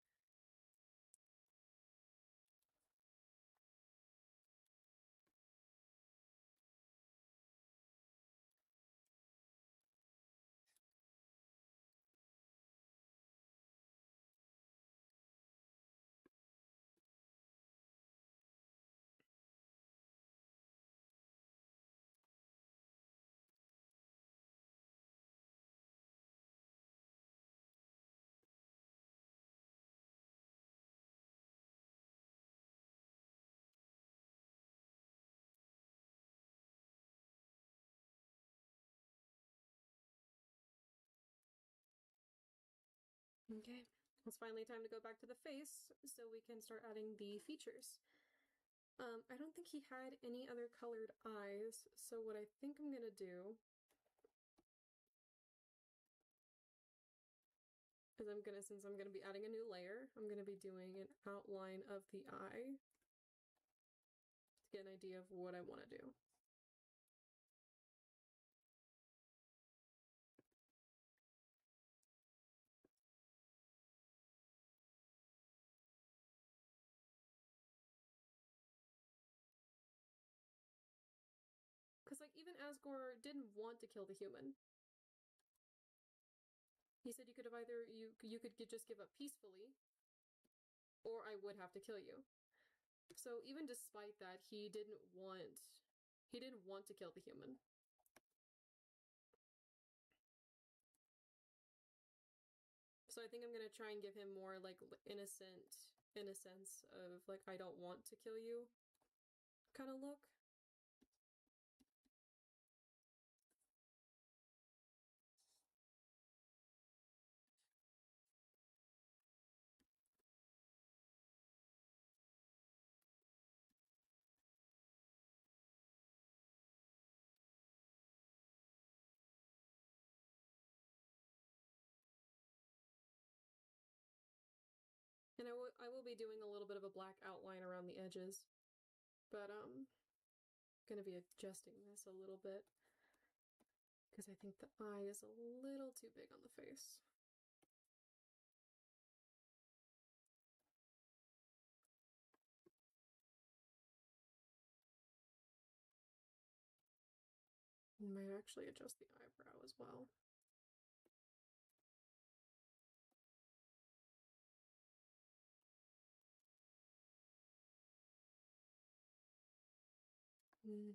[SPEAKER 1] Okay, it's finally time to go back to the face so we can start adding the features. I don't think he had any other colored eyes, so what I think I'm gonna do is since I'm gonna be adding a new layer, I'm gonna be doing an outline of the eye get an idea of what I want to do. Because, like, even Asgore didn't want to kill the human. He said you could have either, you could just give up peacefully, or I would have to kill you. So even despite that, he didn't want to kill the human. So I think I'm gonna try and give him more, like, innocent, in a sense of, like, I don't want to kill you kind of look. And I will be doing a little bit of a black outline around the edges. But, gonna be adjusting this a little bit. Because I think the eye is a little too big on the face. Might actually adjust the eyebrow as well.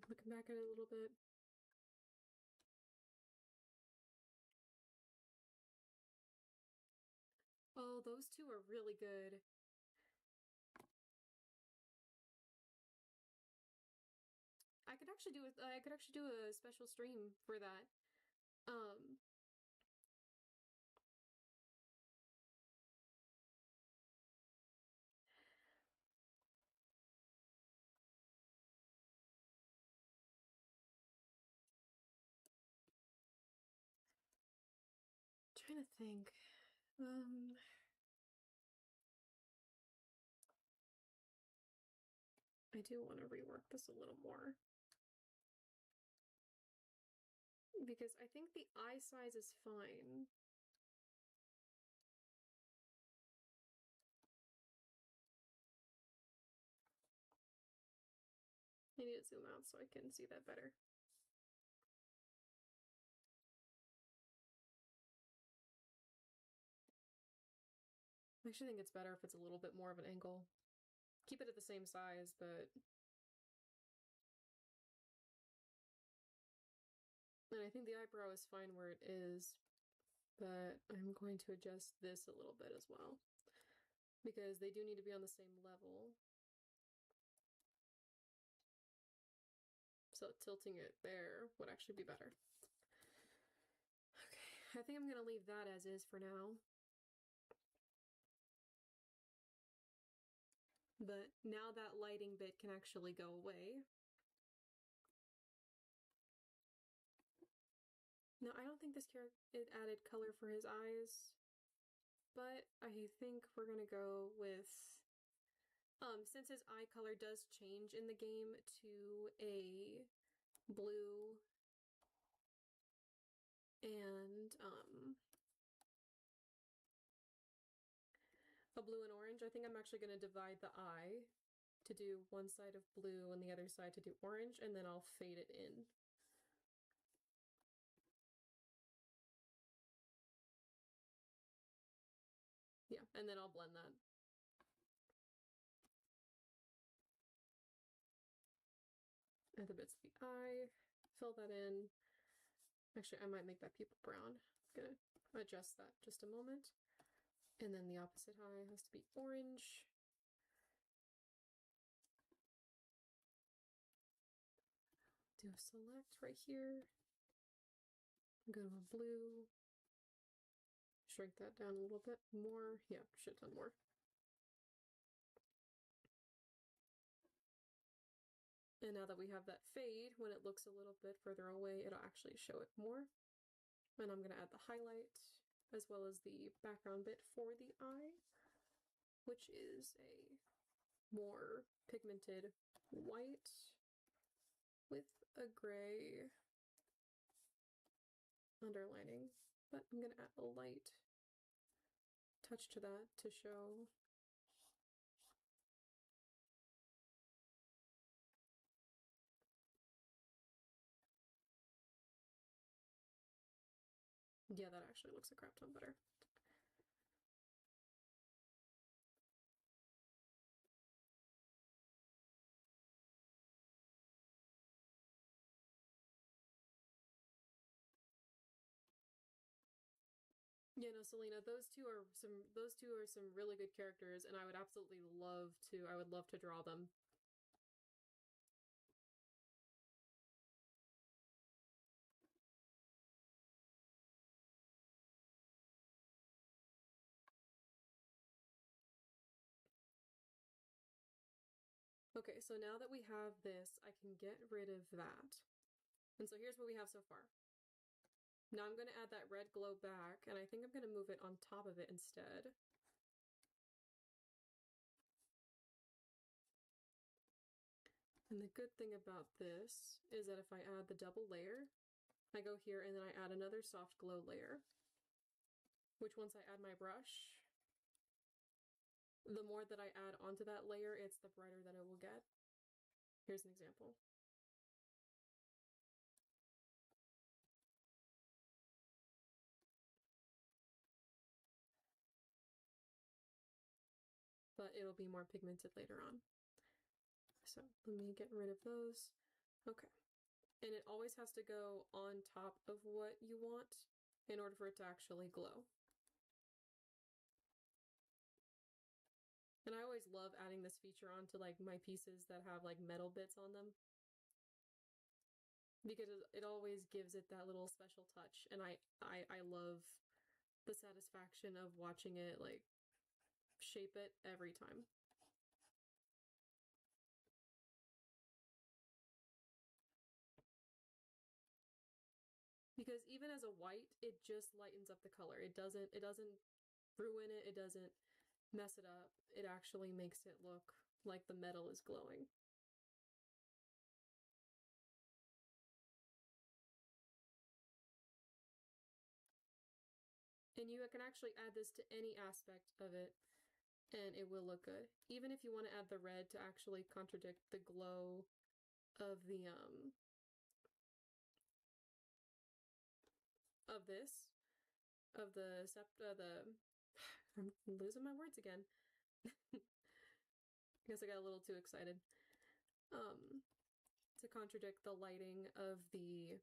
[SPEAKER 1] Looking back at it a little bit. Oh, those two are really good. I could actually do a special stream for that. Trying to think. I do want to rework this a little more. Because I think the eye size is fine. I need to zoom out so I can see that better. I actually think it's better if it's a little bit more of an angle. Keep it at the same size, but... And I think the eyebrow is fine where it is, but I'm going to adjust this a little bit as well. Because they do need to be on the same level. So tilting it there would actually be better. Okay, I think I'm gonna leave that as is for now. But now that lighting bit can actually go away. No, I don't think this character, it added color for his eyes. But I think we're gonna go with, since his eye color does change in the game to a blue and, a blue and orange, I think I'm actually gonna divide the eye to do one side of blue and the other side to do orange, and then I'll fade it in. Yeah, and then I'll blend that. Add the bits of the eye, fill that in. Actually, I might make that pupil brown. I'm gonna adjust that just a moment. And then the opposite eye has to be orange. Do a select right here. Go to a blue. Shrink that down a little bit more. Yeah, shit ton more. And now that we have that fade, when it looks a little bit further away, it'll actually show it more. And I'm gonna add the highlight as well as the background bit for the eye, which is a more pigmented white. with a gray underlining, but I'm gonna add a light touch to that to show. Yeah, that actually looks a crap ton better. Yeah, no, Selena, those two are some really good characters, and I would absolutely love to draw them. Okay, so now that we have this, I can get rid of that. And so here's what we have so far. Now I'm going to add that red glow back, and I think I'm going to move it on top of it instead. And the good thing about this is that if I add the double layer, I go here and then I add another soft glow layer, which once I add my brush, the more that I add onto that layer, it's the brighter that it will get. Here's an example. But it'll be more pigmented later on. So let me get rid of those. Okay. And it always has to go on top of what you want in order for it to actually glow. And I always love adding this feature onto like my pieces that have like metal bits on them, because it always gives it that little special touch, and I love the satisfaction of watching it like shape it every time. Because even as a white, it just lightens up the color. It doesn't ruin it, it doesn't mess it up. It actually makes it look like the metal is glowing. And you can actually add this to any aspect of it and it will look good. Even if you want to add the red to actually contradict the glow of the of this, of the I'm losing my words again. I guess I got a little too excited. To contradict the lighting of the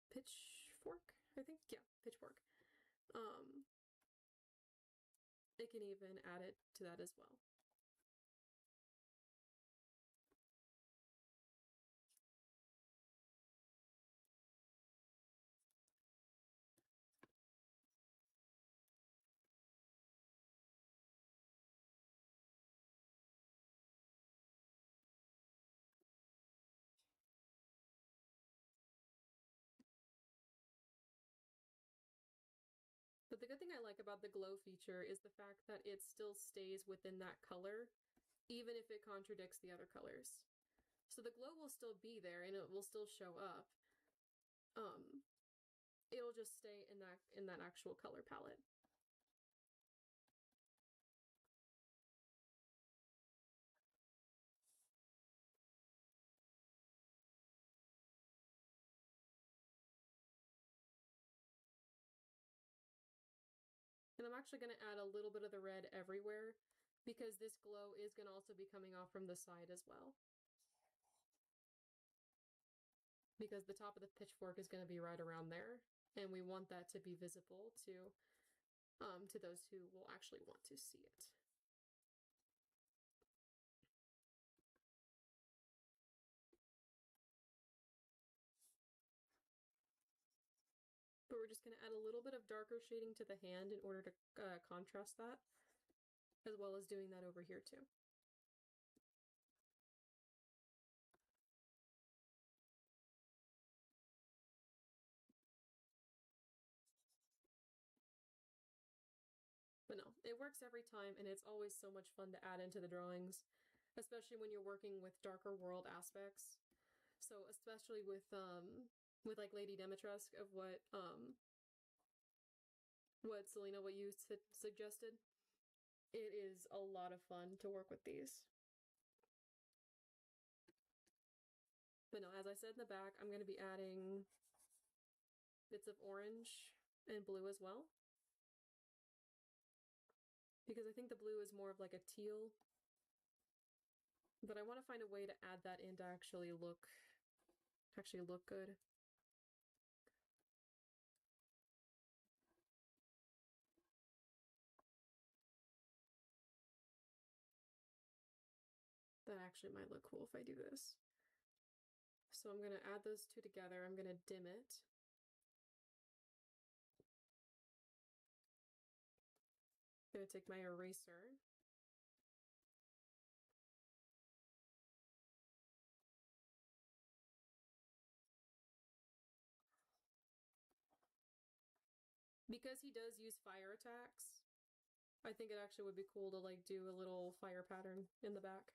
[SPEAKER 1] pitchfork, I think. Yeah, pitchfork. It can even add it to that as well. But the good thing I like about the glow feature is the fact that it still stays within that color, even if it contradicts the other colors. So the glow will still be there and it will still show up. It'll just stay in that actual color palette. And I'm actually going to add a little bit of the red everywhere because this glow is going to also be coming off from the side as well. Because the top of the pitchfork is going to be right around there, and we want that to be visible to those who will actually want to see it. But we're just going to add a little bit of darker shading to the hand in order to contrast that, as well as doing that over here too. But no, it works every time, and it's always so much fun to add into the drawings. especially when you're working with darker world aspects. So especially with like Lady Dimitrescu of what Selena, what you suggested, it is a lot of fun to work with these. But no, as I said in the back, I'm going to be adding bits of orange and blue as well. Because I think the blue is more of like a teal. But I want to find a way to add that in to actually look good. That actually might look cool if I do this. So I'm going to add those two together. I'm going to dim it. I'm going to take my eraser. Because he does use fire attacks, I think it actually would be cool to like do a little fire pattern in the back.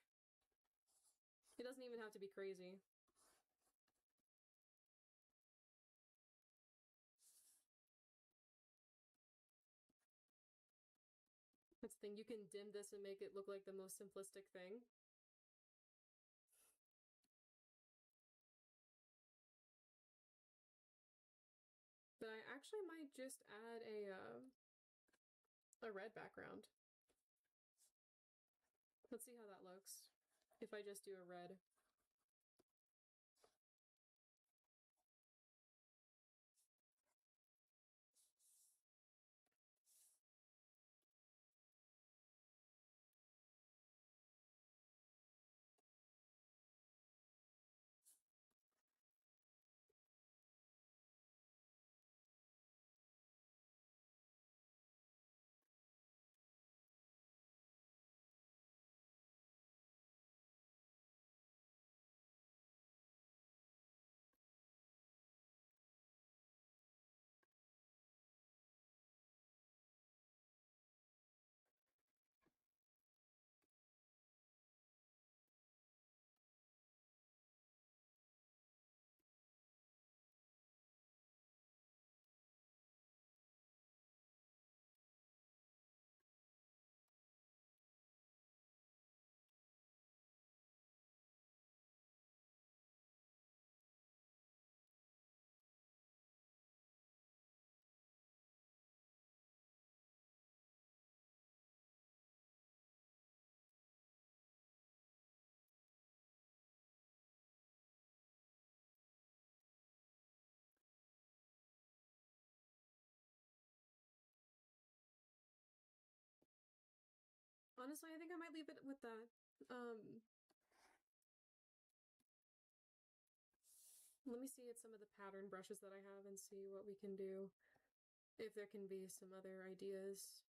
[SPEAKER 1] It doesn't even have to be crazy. That's the thing, you can dim this and make it look like the most simplistic thing. But I actually might just add a red background. Let's see how that looks if I just do a red. Honestly, I think I might leave it with that. Let me see at some of the pattern brushes that I have and see what we can do. If there can be some other ideas.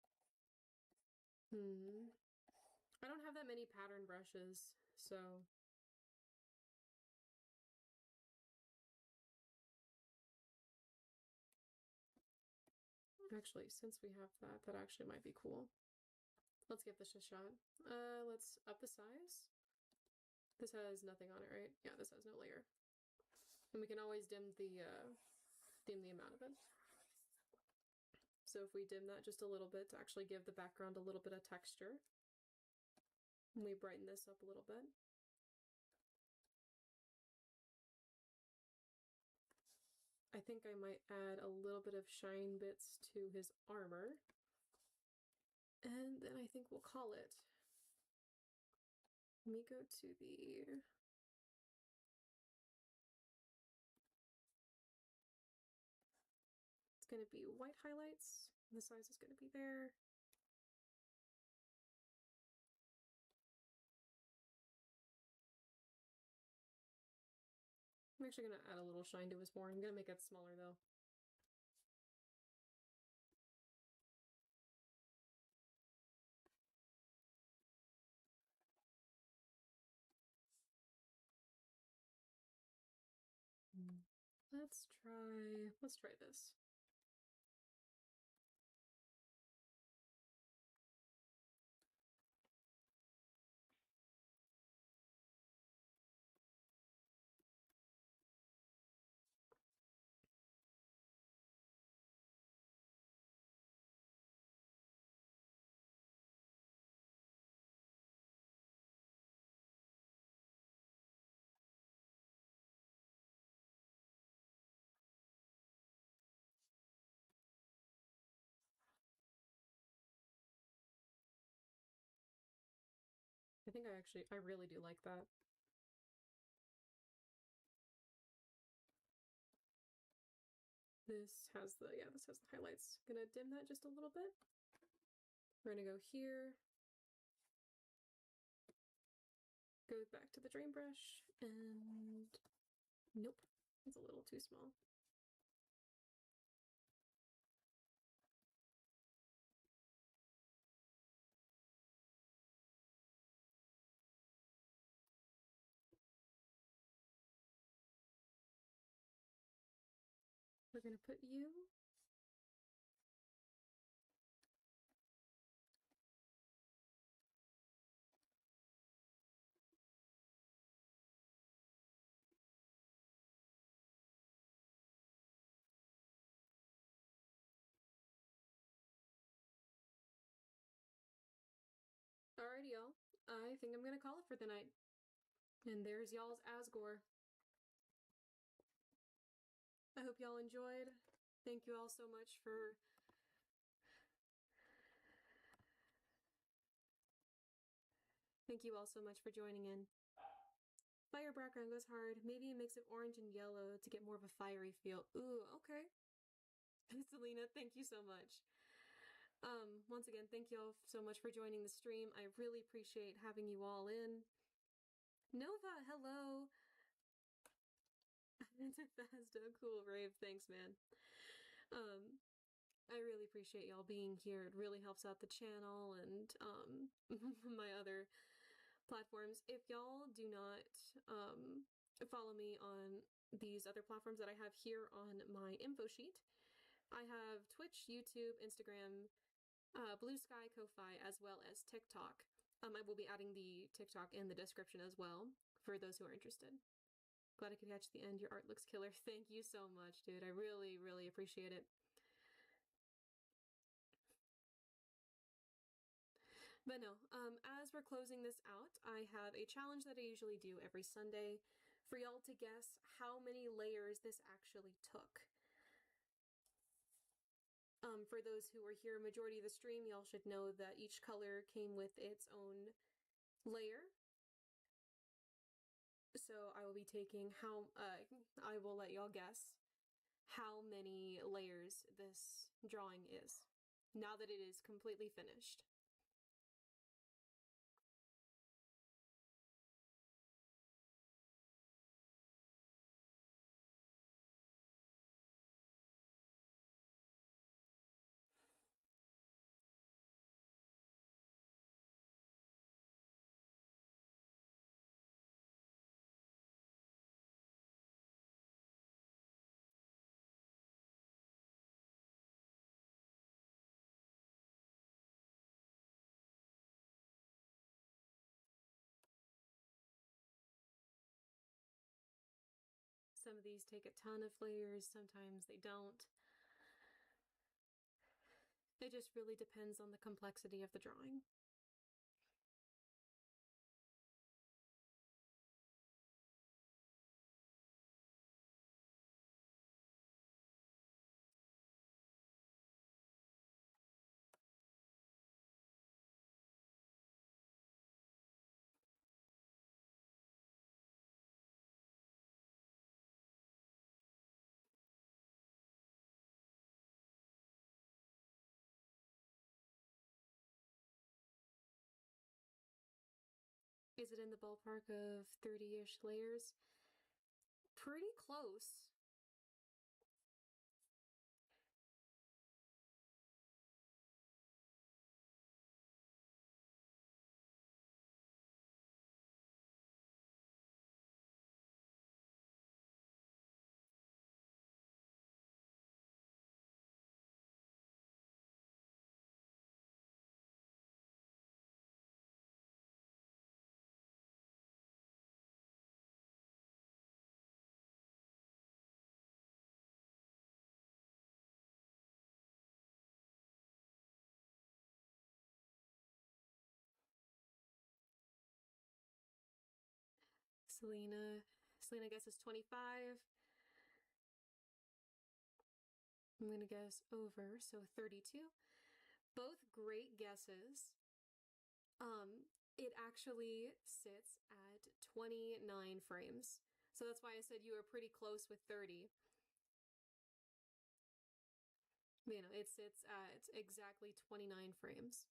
[SPEAKER 1] I don't have that many pattern brushes, so... Actually, since we have that, that actually might be cool. Let's give this a shot. Let's up the size. This has nothing on it, right? Yeah, this has no layer. And we can always dim the amount of it. So if we dim that just a little bit to actually give the background a little bit of texture, and we brighten this up a little bit. I think I might add a little bit of shine bits to his armor. And then I think we'll call it. Let me go to the... It's going to be white highlights. The size is going to be there. I'm actually going to add a little shine to his horn. I'm going to make it smaller though. Let's try this. think I really do like that. This has the highlights. Gonna dim that just a little bit. We're gonna go here. Go back to the drain brush and nope, it's a little too small. We're gonna put you. Alrighty, y'all. I think I'm gonna call it for the night. And there's y'all's Asgore. I hope y'all enjoyed. Thank you all so much for joining in. Fire background goes hard. Maybe a mix of orange and yellow to get more of a fiery feel. Ooh, okay. Selena, thank you so much. Once again, thank you all so much for joining the stream. I really appreciate having you all in. Nova, hello. Fazda, cool rave. Thanks, man. I really appreciate y'all being here. It really helps out the channel and my other platforms. If y'all do not follow me on these other platforms that I have here on my info sheet, I have Twitch, YouTube, Instagram, Blue Sky, Ko-Fi, as well as TikTok. I will be adding the TikTok in the description as well for those who are interested. Glad I could catch the end. Your art looks killer. Thank you so much, dude. I really, really appreciate it. But no, as we're closing this out, I have a challenge that I usually do every Sunday for y'all to guess how many layers this actually took. For those who were here majority of the stream, y'all should know that each color came with its own layer. So I will be taking I will let y'all guess how many layers this drawing is, now that it is completely finished. Some of these take a ton of layers, sometimes they don't. It just really depends on the complexity of the drawing. Is it in the ballpark of 30-ish layers? Pretty close. Selena guesses 25. I'm gonna guess over, so 32. Both great guesses. It actually sits at 29 frames. So that's why I said you were pretty close with 30. You know, it sits at exactly 29 frames.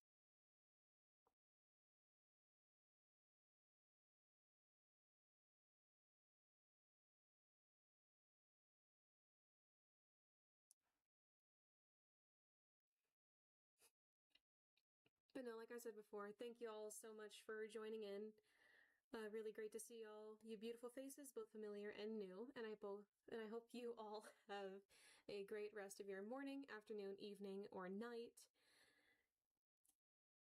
[SPEAKER 1] But no, like I said before, thank you all so much for joining in. Really great to see all you beautiful faces, both familiar and new. And I hope you all have a great rest of your morning, afternoon, evening, or night.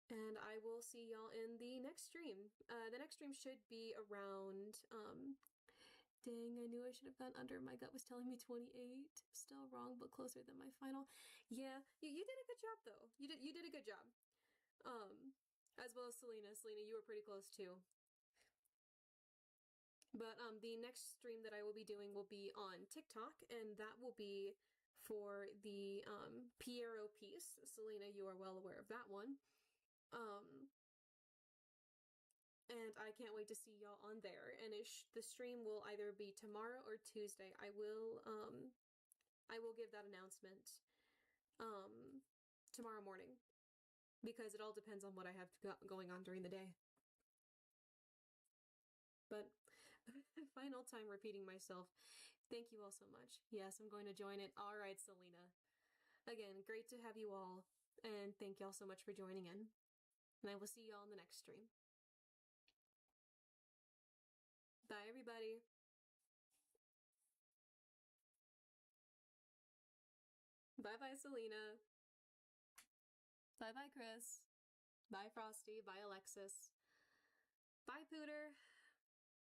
[SPEAKER 1] And I will see y'all in the next stream. The next stream should be around, dang, I knew I should have gone under. My gut was telling me 28. Still wrong, but closer than my final. Yeah, you did a good job though. You did a good job. As well as Selena. Selena, you were pretty close too. But the next stream that I will be doing will be on TikTok, and that will be for the Piero piece. Selena, you are well aware of that one. And I can't wait to see y'all on there. And the stream will either be tomorrow or Tuesday. I will give that announcement tomorrow morning, because it all depends on what I have going on during the day. But final time repeating myself. Thank you all so much. Yes, I'm going to join it. All right, Selena. Again, great to have you all, and thank y'all so much for joining in. And I will see y'all in the next stream. Bye, everybody. Bye-bye, Selena. Bye-bye, Chris. Bye, Frosty. Bye, Alexis. Bye, Pooter.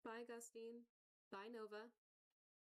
[SPEAKER 1] Bye, Gustine. Bye, Nova.